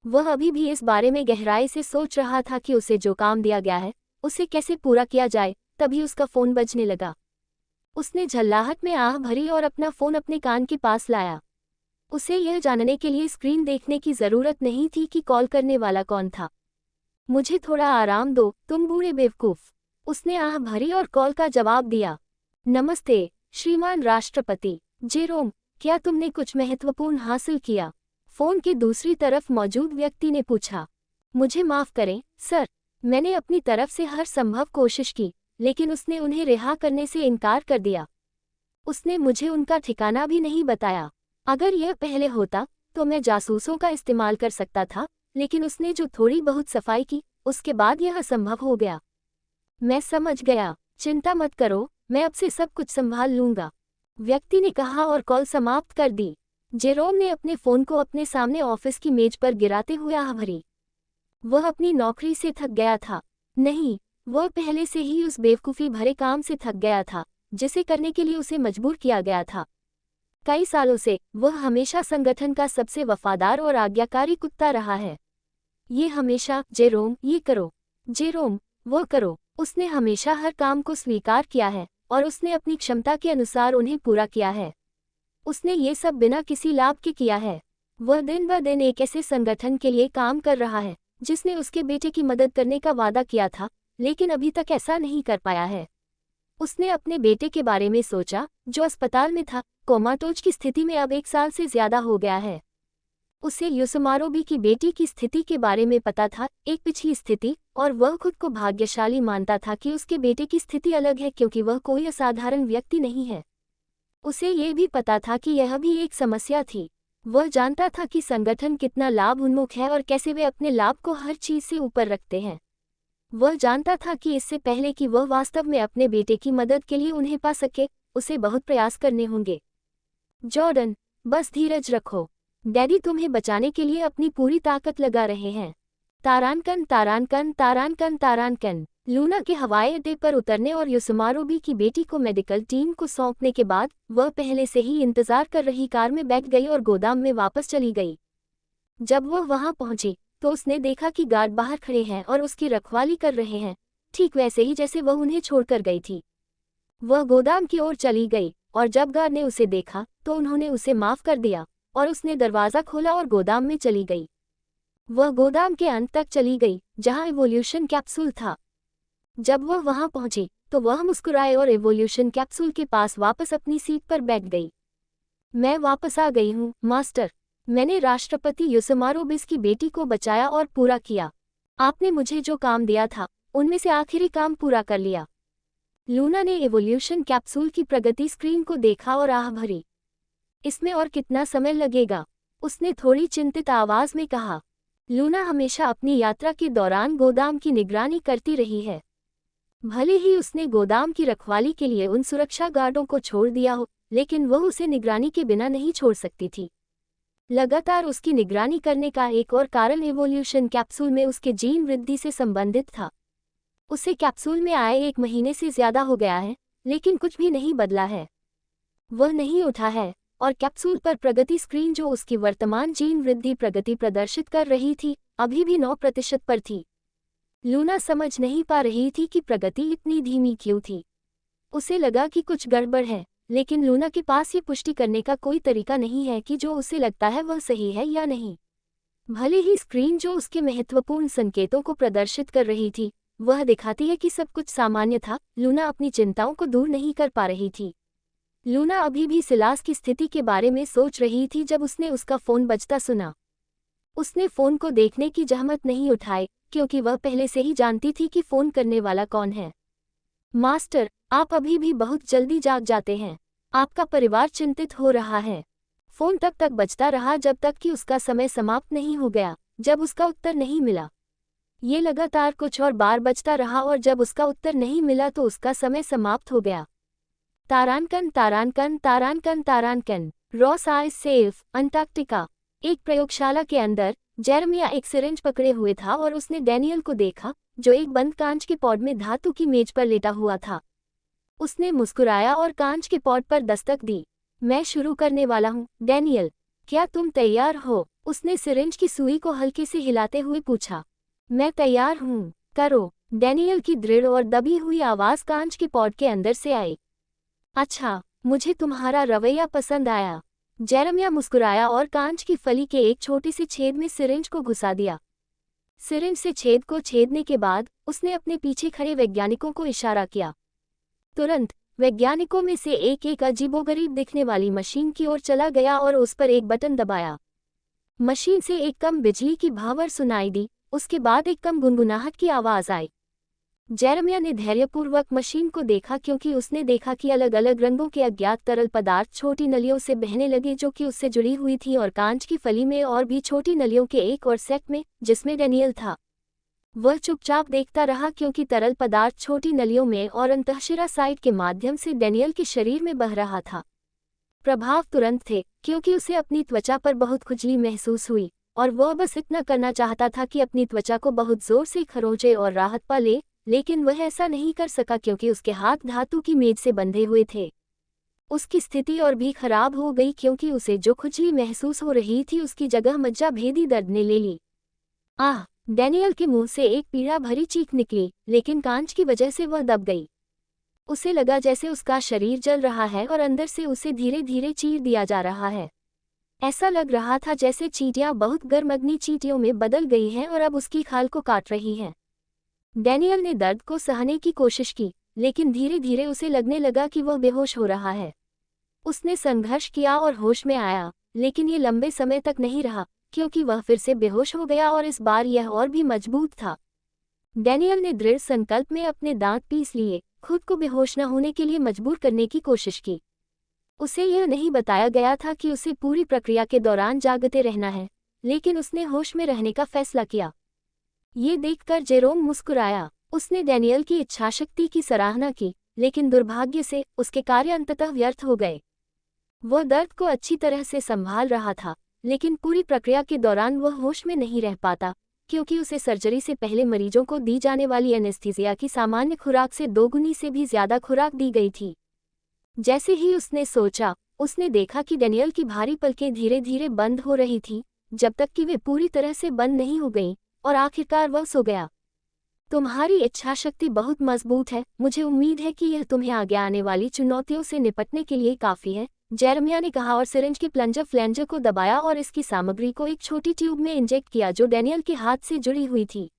वह अभी भी इस बारे में गहराई से सोच रहा था कि उसे जो काम दिया गया है उसे कैसे पूरा किया जाए, तभी उसका फ़ोन बजने लगा। उसने झल्लाहट में आह भरी और अपना फ़ोन अपने कान के पास लाया। उसे यह जानने के लिए स्क्रीन देखने की ज़रूरत नहीं थी कि कॉल करने वाला कौन था। मुझे थोड़ा आराम दो, तुम बूढ़े बेवकूफ़, उसने आह भरी और कॉल का जवाब दिया। नमस्ते, श्रीमान राष्ट्रपति जेरोम, क्या तुमने कुछ महत्वपूर्ण हासिल किया? फ़ोन की दूसरी तरफ मौजूद व्यक्ति ने पूछा। मुझे माफ़ करें, सर, मैंने अपनी तरफ से हर संभव कोशिश की, लेकिन उसने उन्हें रिहा करने से इनकार कर दिया। उसने मुझे उनका ठिकाना भी नहीं बताया। अगर यह पहले होता, तो मैं जासूसों का इस्तेमाल कर सकता था, लेकिन उसने जो थोड़ी बहुत सफाई की, उसके बाद यह असंभव हो गया। मैं समझ गया, चिंता मत करो, मैं अब से सब कुछ संभाल लूंगा, व्यक्ति ने कहा और कॉल समाप्त कर दी। जेरोम ने अपने फ़ोन को अपने सामने ऑफिस की मेज पर गिराते हुए आह भरी। वह अपनी नौकरी से थक गया था। नहीं, वह पहले से ही उस बेवकूफ़ी भरे काम से थक गया था, जिसे करने के लिए उसे मजबूर किया गया था। कई सालों से वह हमेशा संगठन का सबसे वफादार और आज्ञाकारी कुत्ता रहा है। ये हमेशा, जेरोम, ये करो, जेरोम, वो करो, उसने हमेशा हर काम को स्वीकार किया है, और उसने अपनी क्षमता के अनुसार उन्हें पूरा किया है। उसने ये सब बिना किसी लाभ के किया है। वह दिन ब दिन एक ऐसे संगठन के लिए काम कर रहा है, जिसने उसके बेटे की मदद करने का वादा किया था, लेकिन अभी तक ऐसा नहीं कर पाया है। उसने अपने बेटे के बारे में सोचा, जो अस्पताल में था, कोमाटोज की स्थिति में अब 1 साल से ज़्यादा हो गया है। उसे युसुमारोबी की बेटी की स्थिति के बारे में पता था, एक पिछली स्थिति, और वह खुद को भाग्यशाली मानता था कि उसके बेटे की स्थिति अलग है क्योंकि वह कोई असाधारण व्यक्ति नहीं है। उसे ये भी पता था कि यह भी एक समस्या थी। वह जानता था कि संगठन कितना लाभ उन्मुख है और कैसे वे अपने लाभ को हर चीज़ से ऊपर रखते हैं। वह जानता था कि इससे पहले कि वह वास्तव में अपने बेटे की मदद के लिए उन्हें पा सके, उसे बहुत प्रयास करने होंगे। जॉर्डन, बस धीरज रखो। डैडी तुम्हें बचाने के लिए अपनी पूरी ताकत लगा रहे हैं। तारानकन तारानकन तारानकन तारानकन। लूना के हवाई अड्डे पर उतरने और युसुमारोबी की बेटी को मेडिकल टीम को सौंपने के बाद वह पहले से ही इंतजार कर रही कार में बैठ गई और गोदाम में वापस चली गई। जब वह वहां पहुंची, तो उसने देखा कि गार्ड बाहर खड़े हैं और उसकी रखवाली कर रहे हैं, ठीक वैसे ही जैसे वह उन्हें छोड़कर गई थी। वह गोदाम की ओर चली गई, और जब गार्ड ने उसे देखा, तो उन्होंने उसे माफ़ कर दिया, और उसने दरवाज़ा खोला और गोदाम में चली गई। वह गोदाम के अंत तक चली गई, जहां इवोल्यूशन कैप्सूल था। जब वह वहां पहुंची, तो वह मुस्कुराए और इवोल्यूशन कैप्सूल के पास वापस अपनी सीट पर बैठ गई। मैं वापस आ गई हूँ, मास्टर। मैंने राष्ट्रपति युसुमारोबिस की बेटी को बचाया और पूरा किया। आपने मुझे जो काम दिया था, उनमें से आखिरी काम पूरा कर लिया। लूना ने इवोल्यूशन कैप्सूल की प्रगति स्क्रीन को देखा और आह भरी। इसमें और कितना समय लगेगा? उसने थोड़ी चिंतित आवाज में कहा। लूना हमेशा अपनी यात्रा के दौरान गोदाम की निगरानी करती रही है। भले ही उसने गोदाम की रखवाली के लिए उन सुरक्षा गार्डों को छोड़ दिया हो, लेकिन वह उसे निगरानी के बिना नहीं छोड़ सकती थी। लगातार उसकी निगरानी करने का एक और कारण इवोल्यूशन कैप्सूल में उसके जीन वृद्धि से संबंधित था। उसे कैप्सूल में आए 1 महीने से ज्यादा हो गया है, लेकिन कुछ भी नहीं बदला है। वह नहीं उठा है, और कैप्सूल पर प्रगति स्क्रीन जो उसकी वर्तमान जीन वृद्धि प्रगति प्रदर्शित कर रही थी, अभी भी 9% पर थी। लूना समझ नहीं पा रही थी कि प्रगति इतनी धीमी क्यों थी। उसे लगा कि कुछ गड़बड़ है, लेकिन लूना के पास ये पुष्टि करने का कोई तरीका नहीं है कि जो उसे लगता है वह सही है या नहीं। भले ही स्क्रीन जो उसके महत्वपूर्ण संकेतों को प्रदर्शित कर रही थी, वह दिखाती है कि सब कुछ सामान्य था, लूना अपनी चिंताओं को दूर नहीं कर पा रही थी। लूना अभी भी सिलास की स्थिति के बारे में सोच रही थी जब उसने उसका फ़ोन बजता सुना। उसने फ़ोन को देखने की जहमत नहीं उठाई, क्योंकि वह पहले से ही जानती थी कि फ़ोन करने वाला कौन है। मास्टर, आप अभी भी बहुत जल्दी जाग जाते हैं। आपका परिवार चिंतित हो रहा है। फ़ोन तब तक बजता रहा जब तक कि उसका समय समाप्त नहीं हो गया। जब उसका उत्तर नहीं मिला, ये लगातार कुछ और बार बजता रहा, और जब उसका उत्तर नहीं मिला तो उसका समय समाप्त हो गया। तारानकन तारानकन तारानकन तारानकन। Ross Ice Shelf, Antarctica. एक प्रयोगशाला के अंदर जेरेमिया एक सिरिंज पकड़े हुए था और उसने डैनियल को देखा, जो एक बंद कांच के पॉड में धातु की मेज पर लेटा हुआ था। उसने मुस्कुराया और कांच के पॉड पर दस्तक दी। मैं शुरू करने वाला हूँ, डैनियल। क्या तुम तैयार हो? उसने सिरिंज की सुई को हल्के से हिलाते हुए पूछा। मैं तैयार हूँ, करो। डैनियल की दृढ़ और दबी हुई आवाज कांच के पॉड के अंदर से आई। अच्छा, मुझे तुम्हारा रवैया पसंद आया। जेरेमिया मुस्कुराया और कांच की फली के एक छोटे से छेद में सिरिंज को घुसा दिया। सिरिंज से छेद को छेदने के बाद उसने अपने पीछे खड़े वैज्ञानिकों को इशारा किया। तुरंत वैज्ञानिकों में से एक अजीबोगरीब दिखने वाली मशीन की ओर चला गया और उस पर एक बटन दबाया। मशीन से एक कम बिजली की भावर सुनाई दी, उसके बाद एक कम गुनगुनाहट की आवाज आई। जेरेमिया ने धैर्यपूर्वक मशीन को देखा क्योंकि उसने देखा कि अलग अलग रंगों के अज्ञात तरल पदार्थ छोटी नलियों से बहने लगे जो कि उससे जुड़ी हुई थी, और कांच की फली में और भी छोटी नलियों के एक और सेट में जिसमें डैनियल था। वह चुपचाप देखता रहा क्योंकि तरल पदार्थ छोटी नलियों में और अंतःशिरा साइट के माध्यम से डैनियल के शरीर में बह रहा था। प्रभाव तुरंत थे क्योंकि उसे अपनी त्वचा पर बहुत खुजली महसूस हुई और वह बस इतना करना चाहता था कि अपनी त्वचा को बहुत जोर से खरोंचे और राहत पा ले, लेकिन वह ऐसा नहीं कर सका क्योंकि उसके हाथ धातु की मेज से बंधे हुए थे। उसकी स्थिति और भी खराब हो गई क्योंकि उसे जो खुजली महसूस हो रही थी उसकी जगह मज्जा भेदी दर्द ने ले ली। आह! डैनियल के मुंह से एक पीड़ा भरी चीख निकली, लेकिन कांच की वजह से वह दब गई। उसे लगा जैसे उसका शरीर जल रहा है और अंदर से उसे धीरे धीरे चीर दिया जा रहा है। ऐसा लग रहा था जैसे चींटियां बहुत गर्म अग्नि चींटियों में बदल गई हैं और अब उसकी खाल को काट रही हैं। डैनियल ने दर्द को सहने की कोशिश की, लेकिन धीरे धीरे उसे लगने लगा कि वह बेहोश हो रहा है। उसने संघर्ष किया और होश में आया, लेकिन ये लंबे समय तक नहीं रहा क्योंकि वह फिर से बेहोश हो गया और इस बार यह और भी मजबूत था। डैनियल ने दृढ़ संकल्प में अपने दांत पीस लिए, खुद को बेहोश न होने के लिए मजबूर करने की कोशिश की। उसे यह नहीं बताया गया था कि उसे पूरी प्रक्रिया के दौरान जागते रहना है, लेकिन उसने होश में रहने का फैसला किया। ये देखकर जेरोम मुस्कुराया। उसने डैनियल की इच्छाशक्ति की सराहना की, लेकिन दुर्भाग्य से उसके कार्य अंततः व्यर्थ हो गए। वह दर्द को अच्छी तरह से संभाल रहा था, लेकिन पूरी प्रक्रिया के दौरान वह होश में नहीं रह पाता क्योंकि उसे सर्जरी से पहले मरीजों को दी जाने वाली एनेस्थीसिया की सामान्य खुराक से दोगुनी से भी ज्यादा खुराक दी गई थी। जैसे ही उसने सोचा, उसने देखा कि डैनियल की भारी पलकें धीरे धीरे बंद हो रही थीं, जब तक कि वे पूरी तरह से बंद नहीं हो गईं, और आखिरकार वह सो गया। तुम्हारी इच्छाशक्ति बहुत मजबूत है, मुझे उम्मीद है कि यह तुम्हें आगे आने वाली चुनौतियों से निपटने के लिए काफी है, जेरेमिया ने कहा और सिरिंज के प्लंजर फ्लैंजर को दबाया और इसकी सामग्री को एक छोटी ट्यूब में इंजेक्ट किया जो डैनियल के हाथ से जुड़ी हुई थी।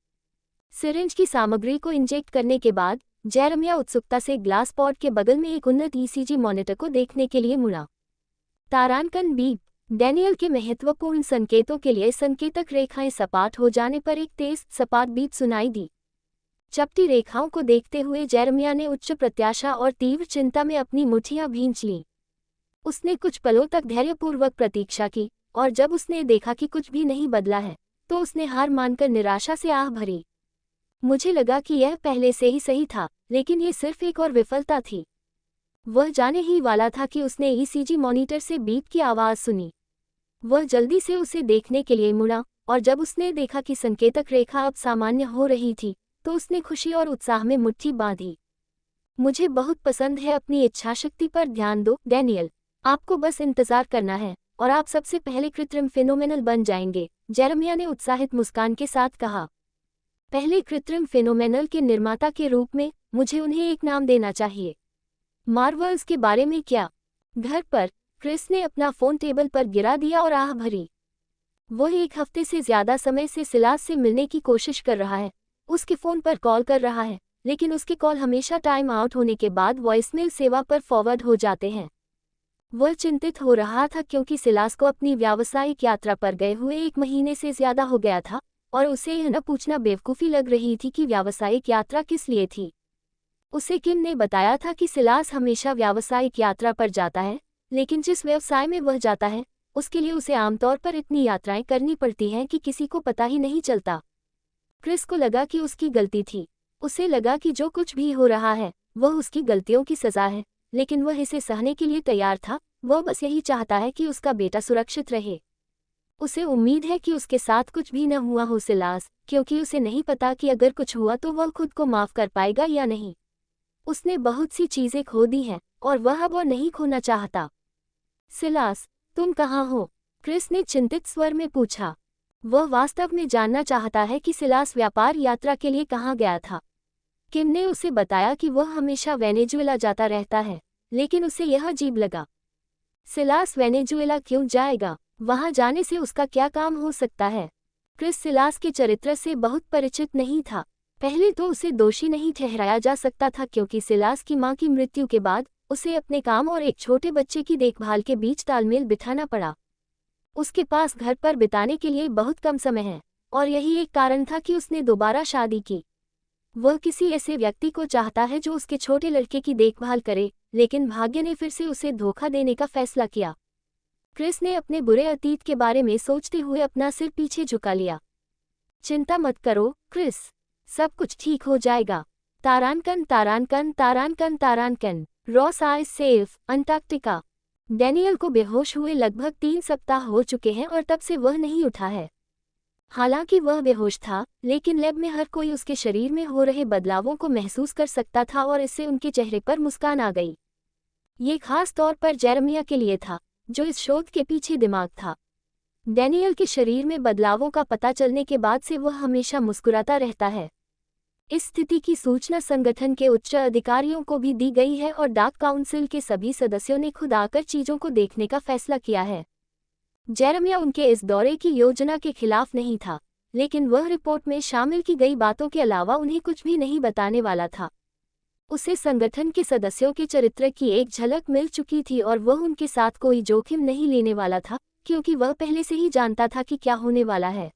सिरिंज की सामग्री को इंजेक्ट करने के बाद जेरेमिया उत्सुकता से ग्लास पॉड के बगल में एक उन्नत ईसीजी मॉनिटर को देखने के लिए मुड़ा। तारांकन बीप। डैनियल के महत्वपूर्ण संकेतों के लिए संकेतक रेखाएं सपाट हो जाने पर एक तेज सपाट बीप सुनाई दी। चपटी रेखाओं को देखते हुए जेरेमिया ने उच्च प्रत्याशा और तीव्र चिंता में अपनी मुट्ठियां भींच लीं। उसने कुछ पलों तक धैर्यपूर्वक प्रतीक्षा की, और जब उसने देखा कि कुछ भी नहीं बदला है, तो उसने हार मानकर निराशा से आह भरी। मुझे लगा कि यह पहले से ही सही था, लेकिन ये सिर्फ एक और विफलता थी। वह जाने ही वाला था कि उसने ईसीजी मॉनिटर से बीप की आवाज़ सुनी। वह जल्दी से उसे देखने के लिए मुड़ा, और जब उसने देखा कि संकेतक रेखा अब सामान्य हो रही थी, तो उसने खुशी और उत्साह में मुट्ठी बांधी। मुझे बहुत पसंद है, अपनी इच्छाशक्ति पर ध्यान दो डैनियल। आपको बस इंतजार करना है और आप सबसे पहले कृत्रिम फेनोमेनल बन जाएंगे, जेरेमिया ने उत्साहित मुस्कान के साथ कहा। पहले कृत्रिम फेनोमेनल के निर्माता के रूप में मुझे उन्हें एक नाम देना चाहिए। मार्वल्स के बारे में क्या? घर पर क्रिस ने अपना फोन टेबल पर गिरा दिया और आह भरी। वह एक हफ्ते से ज्यादा समय से सिलास से मिलने की कोशिश कर रहा है, उसके फोन पर कॉल कर रहा है, लेकिन उसके कॉल हमेशा टाइम आउट होने के बाद वॉइसमेल सेवा पर फॉरवर्ड हो जाते हैं। वह चिंतित हो रहा था क्योंकि सिलास को अपनी व्यावसायिक यात्रा पर गए हुए 1 महीने से ज्यादा हो गया था, और उसे यह न पूछना बेवकूफ़ी लग रही थी कि व्यावसायिक यात्रा किस लिए थी। उसे किम ने बताया था कि सिलास हमेशा व्यावसायिक यात्रा पर जाता है, लेकिन जिस व्यवसाय में वह जाता है, उसके लिए उसे आमतौर पर इतनी यात्राएं करनी पड़ती हैं कि किसी को पता ही नहीं चलता। क्रिस को लगा कि उसकी गलती थी। उसे लगा कि जो कुछ भी हो रहा है, वह उसकी गलतियों की सज़ा है, लेकिन वह इसे सहने के लिए तैयार था। वह बस यही चाहता है कि उसका बेटा सुरक्षित रहे। उसे उम्मीद है कि उसके साथ कुछ भी न हुआ हो सिलास, क्योंकि उसे नहीं पता कि अगर कुछ हुआ तो वह खुद को माफ़ कर पाएगा या नहीं। उसने बहुत सी चीज़ें खो दी हैं, और वह अब और नहीं खोना चाहता। सिलास, तुम कहाँ हो? क्रिस ने चिंतित स्वर में पूछा। वह वास्तव में जानना चाहता है कि सिलास व्यापार यात्रा के लिए कहाँ गया था, किम ने उसे बताया कि वह हमेशा वेनेजुएला जाता रहता है, लेकिन उसे यह अजीब लगा। सिलास वेनेजुएला क्यों जाएगा? वहां जाने से उसका क्या काम हो सकता है? क्रिस सिलास के चरित्र से बहुत परिचित नहीं था। पहले तो उसे दोषी नहीं ठहराया जा सकता था क्योंकि सिलास की मां की मृत्यु के बाद उसे अपने काम और एक छोटे बच्चे की देखभाल के बीच तालमेल बिठाना पड़ा। उसके पास घर पर बिताने के लिए बहुत कम समय है, और यही एक कारण था कि उसने दोबारा शादी की। वह किसी ऐसे व्यक्ति को चाहता है जो उसके छोटे लड़के की देखभाल करे, लेकिन भाग्य ने फिर से उसे धोखा देने का फैसला किया। क्रिस ने अपने बुरे अतीत के बारे में सोचते हुए अपना सिर पीछे झुका लिया। चिंता मत करो क्रिस, सब कुछ ठीक हो जाएगा। तारानकन तारानकन तारानकन तारानकन, Ross Ice Shelf, Antarctica. Daniel को बेहोश हुए लगभग 3 सप्ताह हो चुके हैं और तब से वह नहीं उठा है। हालांकि वह बेहोश था, लेकिन लैब में हर कोई उसके शरीर में हो रहे बदलावों को महसूस कर सकता था और इससे उनके चेहरे पर मुस्कान आ गई। ये खास तौर पर जेरेमिया के लिए था, जो इस शोध के पीछे दिमाग था। डैनियल के शरीर में बदलावों का पता चलने के बाद से वह हमेशा मुस्कुराता रहता है। इस स्थिति की सूचना संगठन के उच्च अधिकारियों को भी दी गई है और डाक काउंसिल के सभी सदस्यों ने खुद आकर चीजों को देखने का फैसला किया है। जेरेमिया उनके इस दौरे की योजना के खिलाफ नहीं था, लेकिन वह रिपोर्ट में शामिल की गई बातों के अलावा उन्हें कुछ भी नहीं बताने वाला था। उसे संगठन के सदस्यों के चरित्र की एक झलक मिल चुकी थी और वह उनके साथ कोई जोखिम नहीं लेने वाला था, क्योंकि वह पहले से ही जानता था कि क्या होने वाला है।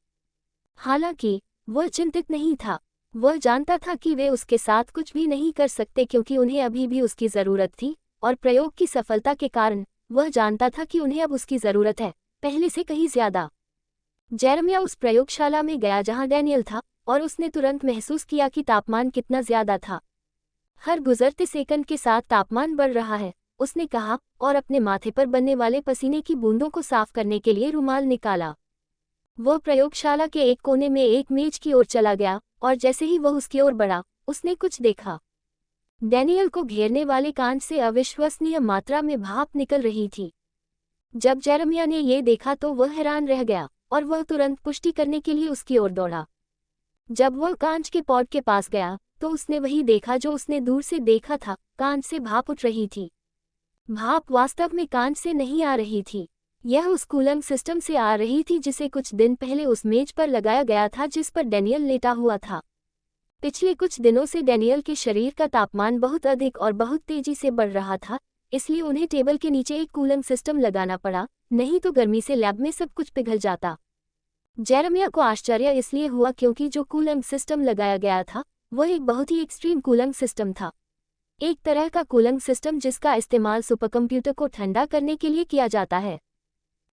हालांकि वह चिंतित नहीं था। वह जानता था कि वे उसके साथ कुछ भी नहीं कर सकते क्योंकि उन्हें अभी भी उसकी ज़रूरत थी, और प्रयोग की सफलता के कारण वह जानता था कि उन्हें अब उसकी ज़रूरत है, पहले से कहीं ज़्यादा। जेरेमिया उस प्रयोगशाला में गया जहां डैनियल था, और उसने तुरंत महसूस किया कि तापमान कितना ज़्यादा था। हर गुजरते सेकंड के साथ तापमान बढ़ रहा है, उसने कहा, और अपने माथे पर बनने वाले पसीने की बूंदों को साफ करने के लिए रुमाल निकाला। वह प्रयोगशाला के एक कोने में एक मेज की ओर चला गया, और जैसे ही वह उसकी ओर बढ़ा, उसने कुछ देखा। डैनियल को घेरने वाले कांच से अविश्वसनीय मात्रा में भाप निकल रही थी। जब जेरेमिया ने ये देखा तो वह हैरान रह गया, और वह तुरंत पुष्टि करने के लिए उसकी ओर दौड़ा। जब वह कांच के पॉट के पास गया तो उसने वही देखा जो उसने दूर से देखा था, कांच से भाप उठ रही थी। भाप वास्तव में कांच से नहीं आ रही थी, यह उस कूलिंग सिस्टम से आ रही थी जिसे कुछ दिन पहले उस मेज पर लगाया गया था जिस पर डैनियल लेटा हुआ था। पिछले कुछ दिनों से डैनियल के शरीर का तापमान बहुत अधिक और बहुत तेजी से बढ़ रहा था, इसलिए उन्हें टेबल के नीचे एक कूलिंग सिस्टम लगाना पड़ा, नहीं तो गर्मी से लैब में सब कुछ पिघल जाता। जेरेमिया को आश्चर्य इसलिए हुआ क्योंकि जो कूलिंग सिस्टम लगाया गया था वह एक बहुत ही एक्सट्रीम कूलिंग सिस्टम था, एक तरह का कूलिंग सिस्टम जिसका इस्तेमाल सुपरकंप्यूटर को ठंडा करने के लिए किया जाता है।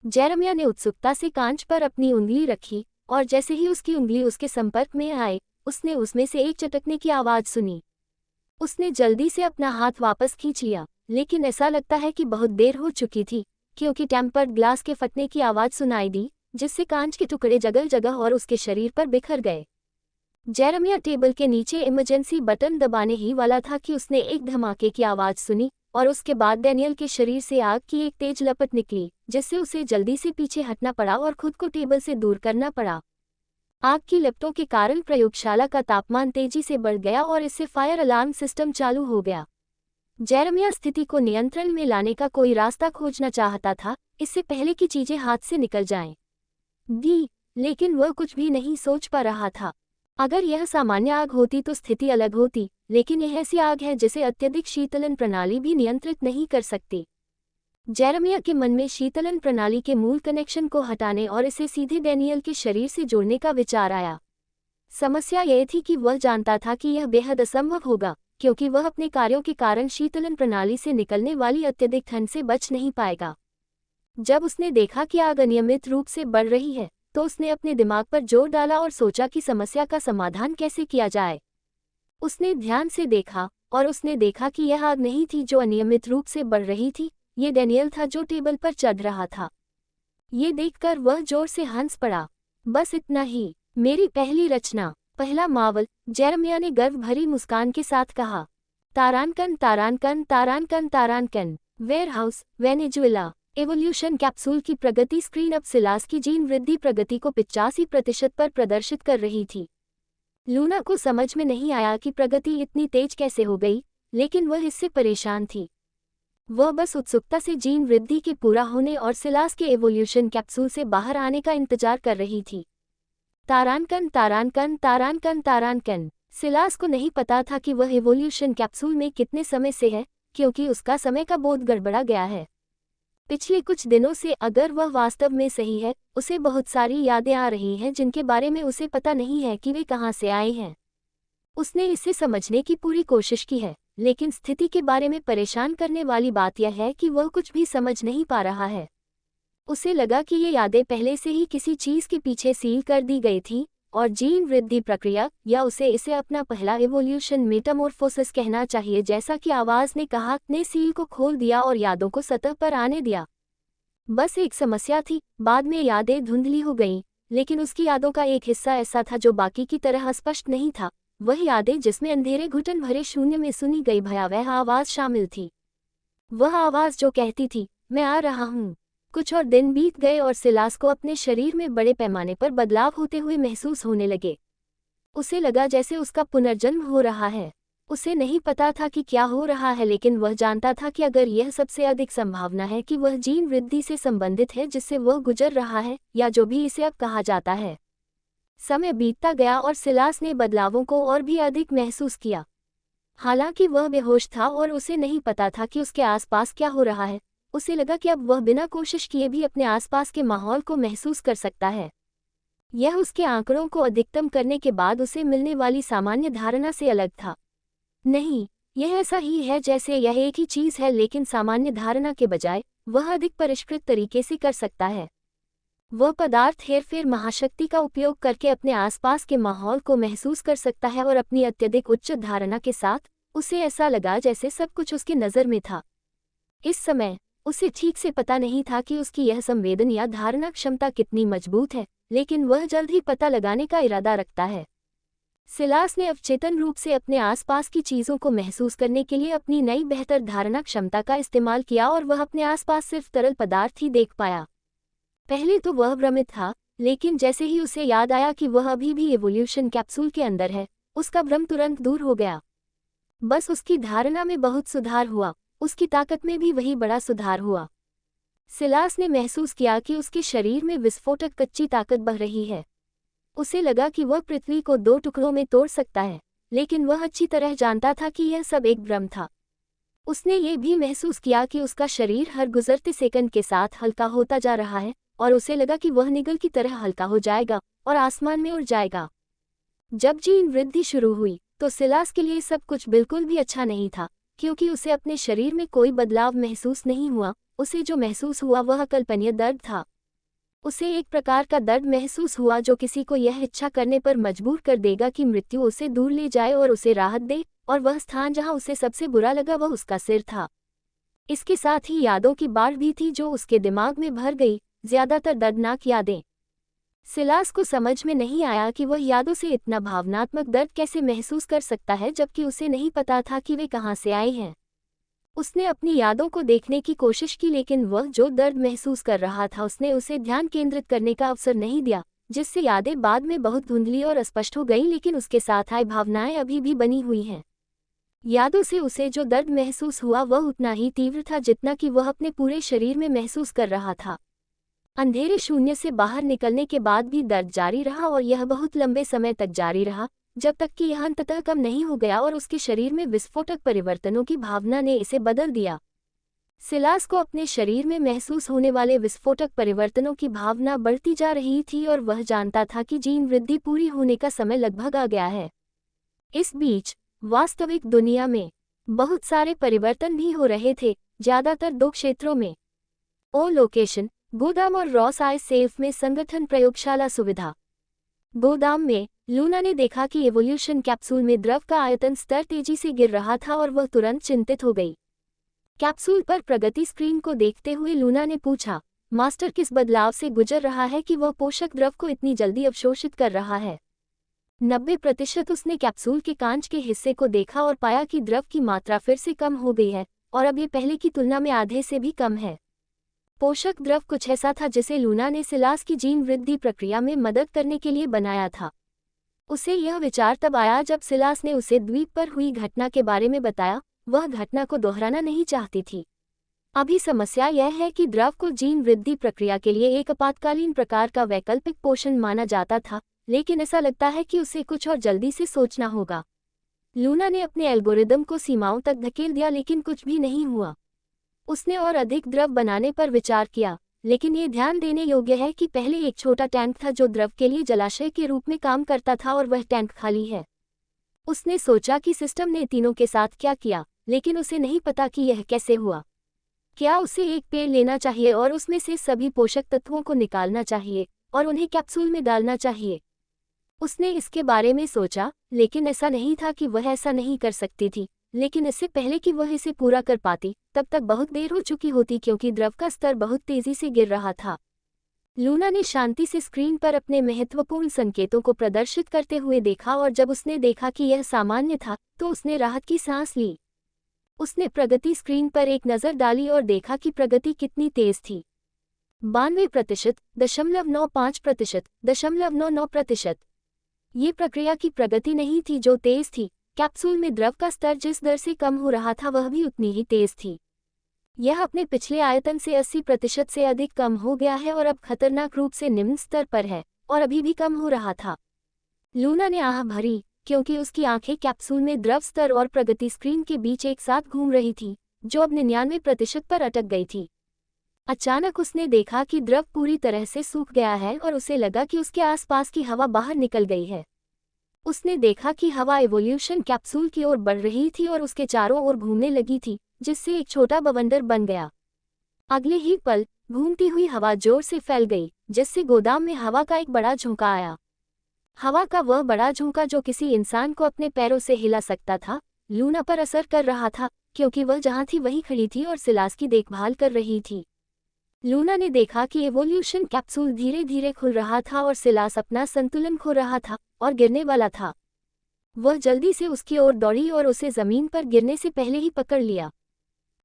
जेरेमिया ने उत्सुकता से कांच पर अपनी उंगली रखी, और जैसे ही उसकी उंगली उसके संपर्क में आई, उसने उसमें से एक चटकने की आवाज़ सुनी। उसने जल्दी से अपना हाथ वापस खींच लिया, लेकिन ऐसा लगता है कि बहुत देर हो चुकी थी, क्योंकि टेम्पर्ड ग्लास के फटने की आवाज़ सुनाई दी, जिससे कांच के टुकड़े जगह जगह और उसके शरीर पर बिखर गए। जेरेमिया टेबल के नीचे इमरजेंसी बटन दबाने ही वाला था कि उसने एक धमाके की आवाज़ सुनी, और उसके बाद डैनियल के शरीर से आग की एक तेज लपट निकली, जिससे उसे जल्दी से पीछे हटना पड़ा और खुद को टेबल से दूर करना पड़ा। आग की लपटों के कारण प्रयोगशाला का तापमान तेजी से बढ़ गया और इससे फायर अलार्म सिस्टम चालू हो गया। जेरेमिया स्थिति को नियंत्रण में लाने का कोई रास्ता खोजना चाहता था, इससे पहले कि चीजें हाथ से निकल जाएं। लेकिन वह कुछ भी नहीं सोच पा रहा था। अगर यह सामान्य आग होती तो स्थिति अलग होती, लेकिन यह ऐसी आग है जिसे अत्यधिक शीतलन प्रणाली भी नियंत्रित नहीं कर सकती। जेरेमिया के मन में शीतलन प्रणाली के मूल कनेक्शन को हटाने और इसे सीधे डैनियल के शरीर से जोड़ने का विचार आया। समस्या यह थी कि वह जानता था कि यह बेहद असंभव होगा, क्योंकि वह अपने कार्यों के कारण शीतलन प्रणाली से निकलने वाली अत्यधिक ठंड से बच नहीं पाएगा। जब उसने देखा कि आग अनियमित रूप से बढ़ रही है, तो उसने अपने दिमाग पर जोर डाला और सोचा कि समस्या का समाधान कैसे किया जाए। उसने ध्यान से देखा, और उसने देखा कि यह आग नहीं थी जो अनियमित रूप से बढ़ रही थी, ये डैनियल था जो टेबल पर चढ़ रहा था। ये देखकर वह जोर से हंस पड़ा। बस इतना ही, मेरी पहली रचना, पहला मावल, जेरेमिया ने गर्व भरी मुस्कान के साथ कहा। तारानकन तारानकन तारानकन तारानकन, वेयरहाउस, वेनेजुएला। एवोल्यूशन कैप्सूल की प्रगति स्क्रीन अब सिलास की जीन वृद्धि प्रगति को 85% पर प्रदर्शित कर रही थी। लूना को समझ में नहीं आया कि प्रगति इतनी तेज कैसे हो गई, लेकिन वह इससे परेशान थी। वह बस उत्सुकता से जीन वृद्धि के पूरा होने और सिलास के एवोल्यूशन कैप्सूल से बाहर आने का इंतजार कर रही थी। तारानकन तारानकन तारानकन तारानकन। सिलास को नहीं पता था कि वह एवोल्यूशन कैप्सूल में कितने समय से है, क्योंकि उसका समय का बोध गड़बड़ा गया है। पिछले कुछ दिनों से अगर वह वास्तव में सही है, उसे बहुत सारी यादें आ रही हैं जिनके बारे में उसे पता नहीं है कि वे कहाँ से आए हैं। उसने इसे समझने की पूरी कोशिश की है, लेकिन स्थिति के बारे में परेशान करने वाली बात यह है कि वह कुछ भी समझ नहीं पा रहा है। उसे लगा कि ये यादें पहले से ही किसी चीज़ के पीछे सील कर दी गई थी, और जीन वृद्धि प्रक्रिया, या उसे इसे अपना पहला एवोल्यूशन मेटामॉर्फोसिस कहना चाहिए, जैसा कि आवाज़ ने कहा, ने सील को खोल दिया और यादों को सतह पर आने दिया। बस एक समस्या थी, बाद में यादें धुंधली हो गईं, लेकिन उसकी यादों का एक हिस्सा ऐसा था जो बाकी की तरह स्पष्ट नहीं था। वह यादें जिसमें अंधेरे घुटन भरे शून्य में सुनी गई भयावह आवाज़ शामिल थी। वह आवाज़ जो कहती थी, मैं आ रहा हूँ। कुछ और दिन बीत गए और सिलास को अपने शरीर में बड़े पैमाने पर बदलाव होते हुए महसूस होने लगे। उसे लगा जैसे उसका पुनर्जन्म हो रहा है। उसे नहीं पता था कि क्या हो रहा है, लेकिन वह जानता था कि अगर यह सबसे अधिक संभावना है कि वह जीन वृद्धि से संबंधित है जिससे वह गुजर रहा है, या जो भी इसे अब कहा जाता है। समय बीतता गया और सिलास ने बदलावों को और भी अधिक महसूस किया। हालांकि वह बेहोश था और उसे नहीं पता था कि उसके आसपास क्या हो रहा है, उसे लगा कि अब वह बिना कोशिश किए भी अपने आसपास के माहौल को महसूस कर सकता है। यह उसके आंकड़ों को अधिकतम करने के बाद उसे मिलने वाली सामान्य धारणा से अलग था। नहीं, यह ऐसा ही है जैसे यह एक ही चीज़ है, लेकिन सामान्य धारणा के बजाय वह अधिक परिष्कृत तरीके से कर सकता है। वह पदार्थ हेरफेर महाशक्ति का उपयोग करके अपने आसपास के माहौल को महसूस कर सकता है, और अपनी अत्यधिक उच्च धारणा के साथ उसे ऐसा लगा जैसे सब कुछ उसकी नज़र में था। इस समय उसे ठीक से पता नहीं था कि उसकी यह संवेदन या धारणा क्षमता कितनी मजबूत है, लेकिन वह जल्द ही पता लगाने का इरादा रखता है। सिलास ने अवचेतन रूप से अपने आसपास की चीज़ों को महसूस करने के लिए अपनी नई बेहतर धारणा क्षमता का इस्तेमाल किया, और वह अपने आसपास सिर्फ तरल पदार्थ ही देख पाया। पहले तो वह भ्रमित था, लेकिन जैसे ही उसे याद आया कि वह अभी भी एवोल्यूशन कैप्सूल के अंदर है, उसका भ्रम तुरंत दूर हो गया। बस उसकी धारणा में बहुत सुधार हुआ, उसकी ताकत में भी वही बड़ा सुधार हुआ। सिलास ने महसूस किया कि उसके शरीर में विस्फोटक कच्ची ताकत बह रही है। उसे लगा कि वह पृथ्वी को 2 टुकड़ों में तोड़ सकता है, लेकिन वह अच्छी तरह जानता था कि यह सब एक भ्रम था। उसने ये भी महसूस किया कि उसका शरीर हर गुजरते सेकंड के साथ हल्का होता जा रहा है, और उसे लगा कि वह निगल की तरह हल्का हो जाएगा और आसमान में उड़ जाएगा। जब जीन वृद्धि शुरू हुई तो सिलास के लिए सब कुछ बिल्कुल भी अच्छा नहीं था, क्योंकि उसे अपने शरीर में कोई बदलाव महसूस नहीं हुआ। उसे जो महसूस हुआ वह अकल्पनीय दर्द था। उसे एक प्रकार का दर्द महसूस हुआ जो किसी को यह इच्छा करने पर मजबूर कर देगा कि मृत्यु उसे दूर ले जाए और उसे राहत दे, और वह स्थान जहां उसे सबसे बुरा लगा वह उसका सिर था। इसके साथ ही यादों की बाढ़ भी थी जो उसके दिमाग में भर गई, ज्यादातर दर्दनाक यादें। सिलास को समझ में नहीं आया कि वह यादों से इतना भावनात्मक दर्द कैसे महसूस कर सकता है, जबकि उसे नहीं पता था कि वे कहाँ से आए हैं। उसने अपनी यादों को देखने की कोशिश की, लेकिन वह जो दर्द महसूस कर रहा था उसने उसे ध्यान केंद्रित करने का अवसर नहीं दिया, जिससे यादें बाद में बहुत धुंधली और अस्पष्ट हो गईं, लेकिन उसके साथ आई भावनाएं अभी भी बनी हुई हैं। यादों से उसे जो दर्द महसूस हुआ वह उतना ही तीव्र था जितना कि वह अपने पूरे शरीर में महसूस कर रहा था। अंधेरे शून्य से बाहर निकलने के बाद भी दर्द जारी रहा, और यह बहुत लंबे समय तक जारी रहा, जब तक कि यह अंततः कम नहीं हो गया और उसके शरीर में विस्फोटक परिवर्तनों की भावना ने इसे बदल दिया। सिलास को अपने शरीर में महसूस होने वाले विस्फोटक परिवर्तनों की भावना बढ़ती जा रही थी, और वह जानता था कि जीन वृद्धि पूरी होने का समय लगभग आ गया है। इस बीच वास्तविक दुनिया में बहुत सारे परिवर्तन भी हो रहे थे, ज्यादातर 2 क्षेत्रों में। ओ लोकेशन, गोदाम और रॉस आइस सेल्फ में संगठन प्रयोगशाला सुविधा। गोदाम में लूना ने देखा कि एवोल्यूशन कैप्सूल में द्रव का आयतन स्तर तेजी से गिर रहा था, और वह तुरंत चिंतित हो गई। कैप्सूल पर प्रगति स्क्रीन को देखते हुए लूना ने पूछा, मास्टर किस बदलाव से गुजर रहा है कि वह पोषक द्रव को इतनी जल्दी अवशोषित कर रहा है? 90%। उसने कैप्सूल के कांच के हिस्से को देखा और पाया कि द्रव की मात्रा फिर से कम हो गई है, और अब ये पहले की तुलना में आधे से भी कम है। पोषक द्रव कुछ ऐसा था जिसे लूना ने सिलास की जीन वृद्धि प्रक्रिया में मदद करने के लिए बनाया था। उसे यह विचार तब आया जब सिलास ने उसे द्वीप पर हुई घटना के बारे में बताया। वह घटना को दोहराना नहीं चाहती थी। अभी समस्या यह है कि द्रव को जीन वृद्धि प्रक्रिया के लिए एक आपातकालीन प्रकार का वैकल्पिक पोषण माना जाता था, लेकिन ऐसा लगता है कि उसे कुछ और जल्दी से सोचना होगा। लूना ने अपने एल्गोरिदम को सीमाओं तक धकेल दिया, लेकिन कुछ भी नहीं हुआ। उसने और अधिक द्रव बनाने पर विचार किया, लेकिन ये ध्यान देने योग्य है कि पहले एक छोटा टैंक था जो द्रव के लिए जलाशय के रूप में काम करता था और वह टैंक खाली है। उसने सोचा कि सिस्टम ने तीनों के साथ क्या किया, लेकिन उसे नहीं पता कि यह कैसे हुआ। क्या उसे एक पेड़ लेना चाहिए और उसमें से सभी पोषक तत्वों को निकालना चाहिए और उन्हें कैप्सूल में डालना चाहिए? उसने इसके बारे में सोचा, लेकिन ऐसा नहीं था कि वह ऐसा नहीं कर सकती थी। लेकिन इससे पहले कि वह इसे पूरा कर पाती, तब तक बहुत देर हो चुकी होती क्योंकि द्रव का स्तर बहुत तेजी से गिर रहा था। लूना ने शांति से स्क्रीन पर अपने महत्वपूर्ण संकेतों को प्रदर्शित करते हुए देखा और जब उसने देखा कि यह सामान्य था, तो उसने राहत की सांस ली। उसने प्रगति स्क्रीन पर एक नज़र डाली और देखा कि प्रगति कितनी तेज थी। 92%, 0.95%, 0.99%। ये प्रक्रिया की प्रगति नहीं थी जो तेज थी। कैप्सूल में द्रव का स्तर जिस दर से कम हो रहा था वह भी उतनी ही तेज थी। यह अपने पिछले आयतन से 80% से अधिक कम हो गया है और अब खतरनाक रूप से निम्न स्तर पर है, और अभी भी कम हो रहा था। लूना ने आह भरी, क्योंकि उसकी आंखें कैप्सूल में द्रव स्तर और प्रगति स्क्रीन के बीच एक साथ घूम रही थी, जो अब 99% पर अटक गई थी। अचानक उसने देखा कि द्रव पूरी तरह से सूख गया है और उसे लगा कि उसके आसपास की हवा बाहर निकल गई है। उसने देखा कि हवा एवोल्यूशन कैप्सूल की ओर बढ़ रही थी और उसके चारों ओर घूमने लगी थी, जिससे एक छोटा बवंडर बन गया। अगले ही पल घूमती हुई हवा जोर से फैल गई, जिससे गोदाम में हवा का एक बड़ा झोंका आया। हवा का वह बड़ा झोंका जो किसी इंसान को अपने पैरों से हिला सकता था, लूना पर असर कर रहा था, क्योंकि वह जहाँ थी वहीं खड़ी थी और सिलास की देखभाल कर रही थी। लूना ने देखा कि एवोल्यूशन कैप्सूल धीरे धीरे खुल रहा था और सिलास अपना संतुलन खो रहा था और गिरने वाला था। वह जल्दी से उसकी ओर दौड़ी और उसे जमीन पर गिरने से पहले ही पकड़ लिया।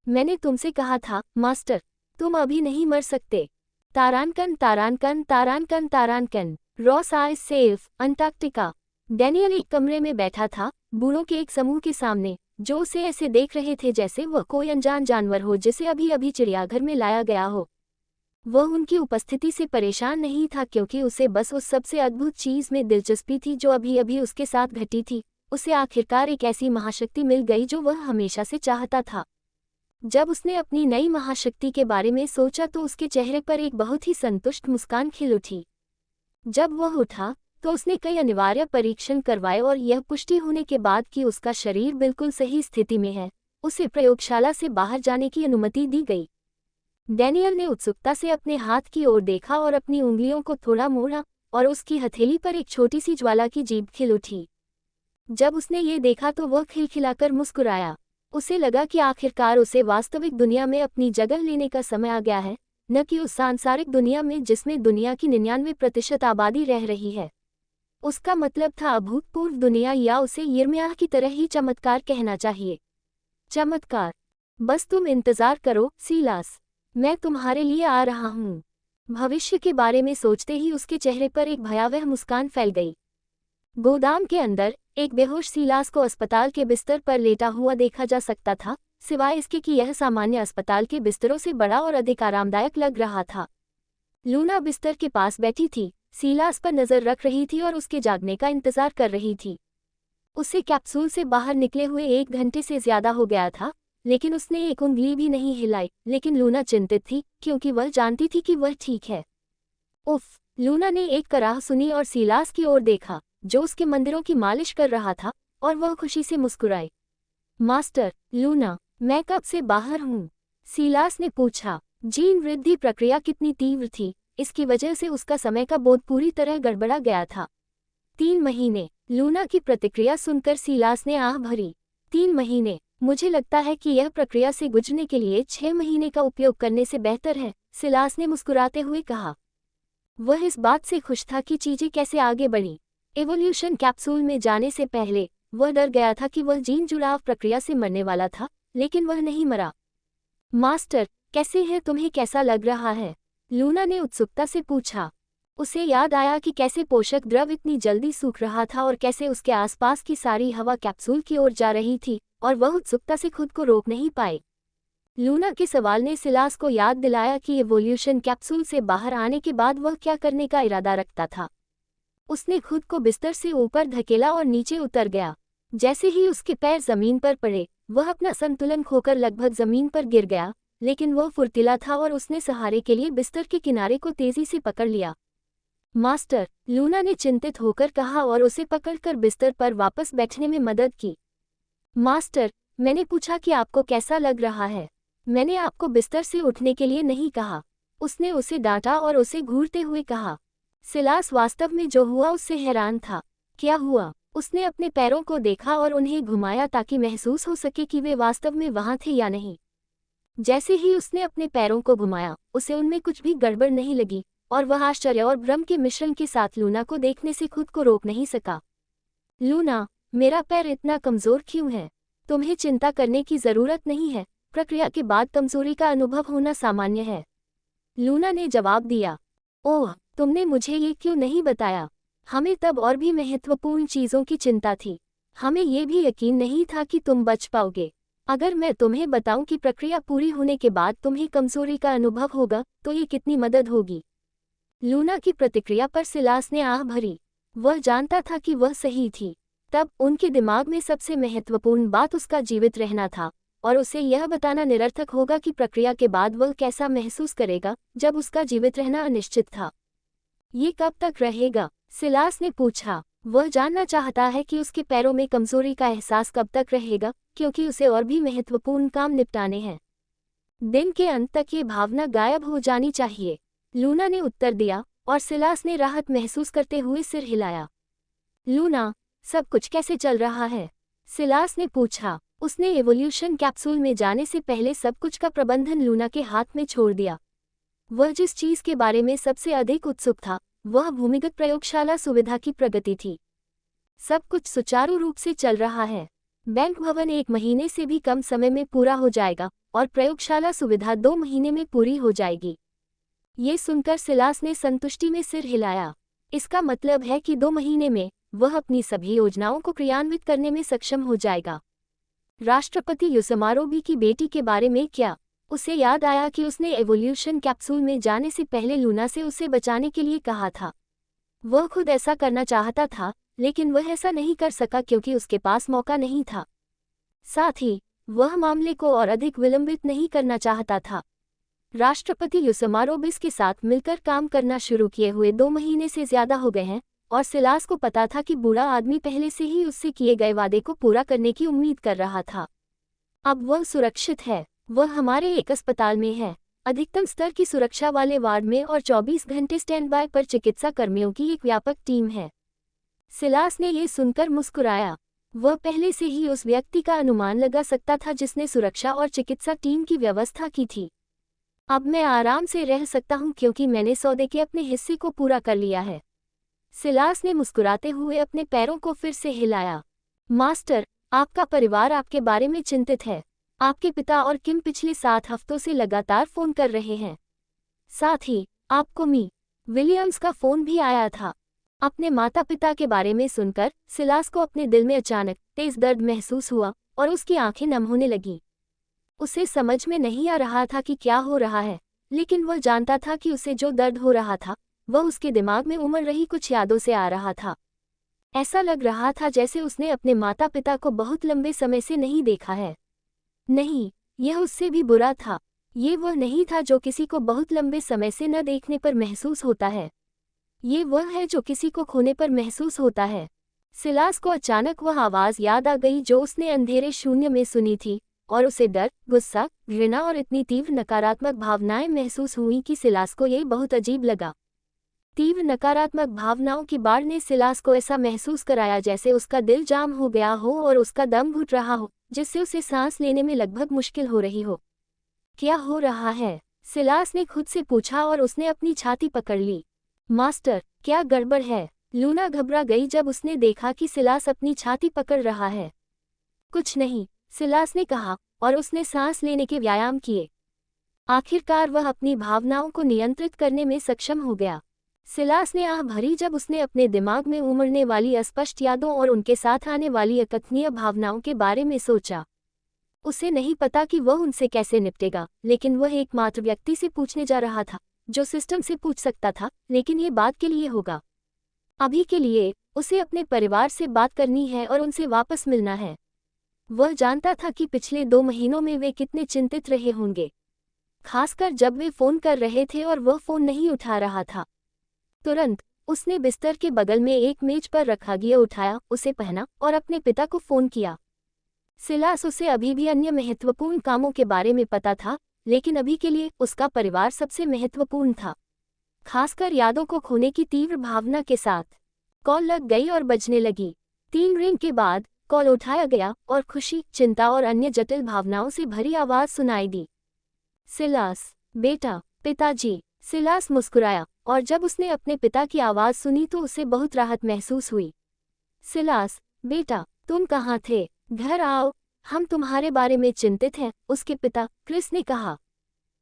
मैंने तुमसे कहा था, मास्टर, तुम अभी नहीं मर सकते। तारानकन तारानकन तारानकन तारानकन। Ross Ice Shelf, Antarctica. Daniel एक कमरे में बैठा था, बूढ़ों के एक समूह के सामने, जो उसे ऐसे देख रहे थे जैसे वह कोई अनजान जानवर हो जिसे अभी अभी चिड़ियाघर में लाया गया हो। वह उनकी उपस्थिति से परेशान नहीं था, क्योंकि उसे बस उस सबसे अद्भुत चीज़ में दिलचस्पी थी जो अभी अभी उसके साथ घटी थी। उसे आखिरकार एक ऐसी महाशक्ति मिल गई जो वह हमेशा से चाहता था। जब उसने अपनी नई महाशक्ति के बारे में सोचा तो उसके चेहरे पर एक बहुत ही संतुष्ट मुस्कान खिल उठी। जब वह उठा तो उसने कई अनिवार्य परीक्षण करवाए और यह पुष्टि होने के बाद कि उसका शरीर बिल्कुल सही स्थिति में है, उसे प्रयोगशाला से बाहर जाने की अनुमति दी गई। डैनियल ने उत्सुकता से अपने हाथ की ओर देखा और अपनी उंगलियों को थोड़ा मोड़ा, और उसकी हथेली पर एक छोटी सी ज्वाला की जीभ खिल उठी। जब उसने ये देखा तो वह खिलखिलाकर मुस्कुराया। उसे लगा कि आखिरकार उसे वास्तविक दुनिया में अपनी जगह लेने का समय आ गया है, न कि उस सांसारिक दुनिया में जिसमें दुनिया की 99% आबादी रह रही है। उसका मतलब था अभूतपूर्व दुनिया, या उसे यिर्मयाह की तरह ही चमत्कार कहना चाहिए। चमत्कार। बस तुम इंतजार करो सिलास, मैं तुम्हारे लिए आ रहा हूँ। भविष्य के बारे में सोचते ही उसके चेहरे पर एक भयावह मुस्कान फैल गई। गोदाम के अंदर एक बेहोश सिलास को अस्पताल के बिस्तर पर लेटा हुआ देखा जा सकता था, सिवाय इसके कि यह सामान्य अस्पताल के बिस्तरों से बड़ा और अधिक आरामदायक लग रहा था। लूना बिस्तर के पास बैठी थी, सिलास पर नजर रख रही थी और उसके जागने का इंतजार कर रही थी। उसे कैप्सूल से बाहर निकले हुए 1 घंटे से ज्यादा हो गया था, लेकिन उसने एक उंगली भी नहीं हिलाई। लेकिन लूना चिंतित थी, क्योंकि वह जानती थी कि वह ठीक है। उफ! लूना ने एक कराह सुनी और सिलास की ओर देखा, जो उसके मंदिरों की मालिश कर रहा था, और वह खुशी से मुस्कुराई। मास्टर, लूना, मैं कब से बाहर हूँ? सिलास ने पूछा। जीन वृद्धि प्रक्रिया कितनी तीव्र थी, इसकी वजह से उसका समय का बोध पूरी तरह गड़बड़ा गया था। 3 महीने। लूना की प्रतिक्रिया सुनकर सिलास ने आह भरी। 3 महीने? मुझे लगता है कि यह प्रक्रिया से गुजरने के लिए 6 महीने का उपयोग करने से बेहतर है, सिलास ने मुस्कुराते हुए कहा। वह इस बात से खुश था कि चीजें कैसे आगे बढ़ी। एवोल्यूशन कैप्सूल में जाने से पहले वह डर गया था कि वह जीन जुड़ाव प्रक्रिया से मरने वाला था, लेकिन वह नहीं मरा। मास्टर, कैसे है? तुम्हें कैसा लग रहा है? लूना ने उत्सुकता से पूछा। उसे याद आया कि कैसे पोषक द्रव इतनी जल्दी सूख रहा था और कैसे उसके आसपास की सारी हवा कैप्सूल की ओर जा रही थी, और वह उत्सुकता से खुद को रोक नहीं पाई। लूना के सवाल ने सिलास को याद दिलाया कि एवोल्यूशन कैप्सूल से बाहर आने के बाद वह क्या करने का इरादा रखता था। उसने खुद को बिस्तर से ऊपर धकेला और नीचे उतर गया। जैसे ही उसके पैर जमीन पर पड़े, वह अपना संतुलन खोकर लगभग जमीन पर गिर गया, लेकिन वह फुर्तीला था और उसने सहारे के लिए बिस्तर के किनारे को तेजी से पकड़ लिया। मास्टर, लूना ने चिंतित होकर कहा और उसे पकड़कर बिस्तर पर वापस बैठने में मदद की। मास्टर, मैंने पूछा कि आपको कैसा लग रहा है। मैंने आपको बिस्तर से उठने के लिए नहीं कहा, उसने उसे डांटा और उसे घूरते हुए कहा। सिलास वास्तव में जो हुआ उससे हैरान था। क्या हुआ? उसने अपने पैरों को देखा और उन्हें घुमाया ताकि महसूस हो सके कि वे वास्तव में वहां थे या नहीं। जैसे ही उसने अपने पैरों को घुमाया, उसे उनमें कुछ भी गड़बड़ नहीं लगी, और वह आश्चर्य और भ्रम के मिश्रण के साथ लूना को देखने से खुद को रोक नहीं सका। लूना, मेरा पैर इतना कमजोर क्यों है? तुम्हें चिंता करने की जरूरत नहीं है, प्रक्रिया के बाद कमजोरी का अनुभव होना सामान्य है, लूना ने जवाब दिया। ओह, तुमने मुझे ये क्यों नहीं बताया? हमें तब और भी महत्वपूर्ण चीजों की चिंता थी। हमें ये भी यकीन नहीं था कि तुम बच पाओगे। अगर मैं तुम्हें बताऊं कि प्रक्रिया पूरी होने के बाद तुम्हें कमजोरी का अनुभव होगा, तो ये कितनी मदद होगी। लूना की प्रतिक्रिया पर सिलास ने आह भरी। वह जानता था कि वह सही थी। तब उनके दिमाग में सबसे महत्वपूर्ण बात उसका जीवित रहना था, और उसे यह बताना निरर्थक होगा कि प्रक्रिया के बाद वह कैसा महसूस करेगा जब उसका जीवित रहना अनिश्चित था। ये कब तक रहेगा? सिलास ने पूछा। वह जानना चाहता है कि उसके पैरों में कमजोरी का एहसास कब तक रहेगा, क्योंकि उसे और भी महत्वपूर्ण काम निपटाने हैं। दिन के अंत तक ये भावना गायब हो जानी चाहिए, लूना ने उत्तर दिया, और सिलास ने राहत महसूस करते हुए सिर हिलाया। लूना, सब कुछ कैसे चल रहा है? सिलास ने पूछा। उसने एवोल्यूशन कैप्सूल में जाने से पहले सब कुछ का प्रबंधन लूना के हाथ में छोड़ दिया। वह जिस चीज के बारे में सबसे अधिक उत्सुक था, वह भूमिगत प्रयोगशाला सुविधा की प्रगति थी। सब कुछ सुचारू रूप से चल रहा है। बैंक भवन 1 महीने से भी कम समय में पूरा हो जाएगा, और प्रयोगशाला सुविधा 2 महीने में पूरी हो जाएगी। ये सुनकर सिलास ने संतुष्टि में सिर हिलाया। इसका मतलब है कि 2 महीने में वह अपनी सभी योजनाओं को क्रियान्वित करने में सक्षम हो जाएगा। राष्ट्रपति युसमारोबी की बेटी के बारे में क्या? उसे याद आया कि उसने एवोल्यूशन कैप्सूल में जाने से पहले लूना से उसे बचाने के लिए कहा था। वह खुद ऐसा करना चाहता था, लेकिन वह ऐसा नहीं कर सका क्योंकि उसके पास मौका नहीं था। साथ ही वह मामले को और अधिक विलंबित नहीं करना चाहता था। राष्ट्रपति युसमारोबिस के साथ मिलकर काम करना शुरू किए हुए 2 महीने से ज्यादा हो गए हैं, और सिलास को पता था कि बूढ़ा आदमी पहले से ही उससे किए गए वादे को पूरा करने की उम्मीद कर रहा था। अब वह सुरक्षित है। वह हमारे एक अस्पताल में है, अधिकतम स्तर की सुरक्षा वाले वार्ड में, और 24 घंटे स्टैंड बाय पर चिकित्सा कर्मियों की एक व्यापक टीम है। सिलास ने यह सुनकर मुस्कुराया। वह पहले से ही उस व्यक्ति का अनुमान लगा सकता था जिसने सुरक्षा और चिकित्सा टीम की व्यवस्था की थी। अब मैं आराम से रह सकता हूं क्योंकि मैंने सौदे के अपने हिस्से को पूरा कर लिया है। सिलास ने मुस्कुराते हुए अपने पैरों को फिर से हिलाया। मास्टर, आपका परिवार आपके बारे में चिंतित है। आपके पिता और किम पिछले 7 हफ्तों से लगातार फोन कर रहे हैं। साथ ही आपको मी विलियम्स का फोन भी आया था। अपने माता पिता के बारे में सुनकर सिलास को अपने दिल में अचानक तेज दर्द महसूस हुआ, और उसकी आंखें नम होने लगीं। उसे समझ में नहीं आ रहा था कि क्या हो रहा है, लेकिन वह जानता था कि उसे जो दर्द हो रहा था वह उसके दिमाग में उमड़ रही कुछ यादों से आ रहा था। ऐसा लग रहा था जैसे उसने अपने माता पिता को बहुत लंबे समय से नहीं देखा है। नहीं, यह उससे भी बुरा था। ये वह नहीं था जो किसी को बहुत लंबे समय से न देखने पर महसूस होता है। ये वह है जो किसी को खोने पर महसूस होता है। सिलास को अचानक वह आवाज़ याद आ गई जो उसने अंधेरे शून्य में सुनी थी, और उसे डर, गुस्सा, घृणा और इतनी तीव्र नकारात्मक भावनाएं महसूस हुई कि सिलास को यह बहुत अजीब लगा। तीव्र नकारात्मक भावनाओं की बाढ़ ने सिलास को ऐसा महसूस कराया जैसे उसका दिल जाम हो गया हो और उसका दम घुट रहा हो, जिससे उसे सांस लेने में लगभग मुश्किल हो रही हो। क्या हो रहा है? सिलास ने खुद से पूछा, और उसने अपनी छाती पकड़ ली। मास्टर, क्या गड़बड़ है? लूना घबरा गई जब उसने देखा कि सिलास अपनी छाती पकड़ रहा है। कुछ नहीं, सिलास ने कहा, और उसने सांस लेने के व्यायाम किए। आखिरकार वह अपनी भावनाओं को नियंत्रित करने में सक्षम हो गया। सिलास ने आह भरी जब उसने अपने दिमाग में उमड़ने वाली अस्पष्ट यादों और उनके साथ आने वाली अकथनीय भावनाओं के बारे में सोचा। उसे नहीं पता कि वह उनसे कैसे निपटेगा, लेकिन वह एकमात्र व्यक्ति से पूछने जा रहा था जो सिस्टम से पूछ सकता था, लेकिन ये बात के लिए होगा। अभी के लिए उसे अपने परिवार से बात करनी है और उनसे वापस मिलना है। वह जानता था कि पिछले 2 महीनों में वे कितने चिंतित रहे होंगे, खासकर जब वे फ़ोन कर रहे थे और वह फ़ोन नहीं उठा रहा था। तुरंत उसने बिस्तर के बगल में एक मेज पर रखा गियर उठाया, उसे पहना और अपने पिता को फ़ोन किया। सिलास उसे अभी भी अन्य महत्वपूर्ण कामों के बारे में पता था, लेकिन अभी के लिए उसका परिवार सबसे महत्वपूर्ण था, खासकर यादों को खोने की तीव्र भावना के साथ। कॉल लग गई और बजने लगी। 3 रिंग के बाद कॉल उठाया गया और खुशी, चिंता और अन्य जटिल भावनाओं से भरी आवाज़ सुनाई दी। सिलास, बेटा। पिताजी। सिलास मुस्कुराया और जब उसने अपने पिता की आवाज़ सुनी तो उसे बहुत राहत महसूस हुई। सिलास, बेटा, तुम कहाँ थे? घर आओ, हम तुम्हारे बारे में चिंतित हैं, उसके पिता क्रिस ने कहा।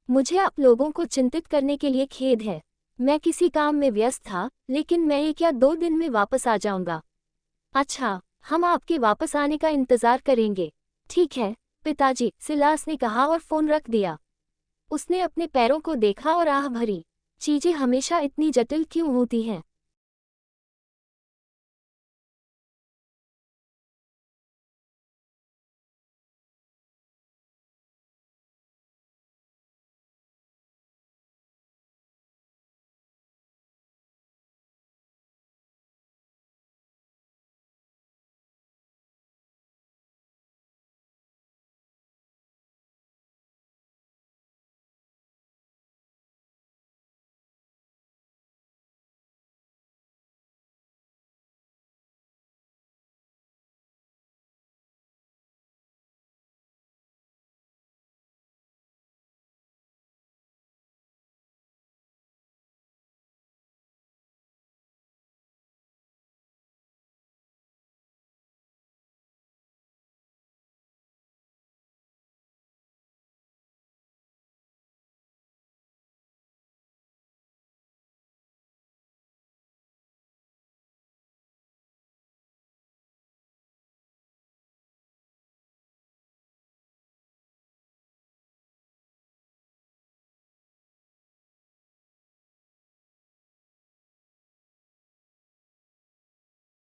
मुझे आप लोगों को चिंतित करने के लिए खेद है। मैं किसी काम में व्यस्त था, लेकिन मैं 1 या 2 दिन में वापस आ जाऊंगा। अच्छा, हम आपके वापस आने का इंतज़ार करेंगे। ठीक है, पिताजी, सिलास ने कहा और फ़ोन रख दिया। उसने अपने पैरों को देखा और आह भरी। चीज़ें हमेशा इतनी जटिल क्यों होती हैं?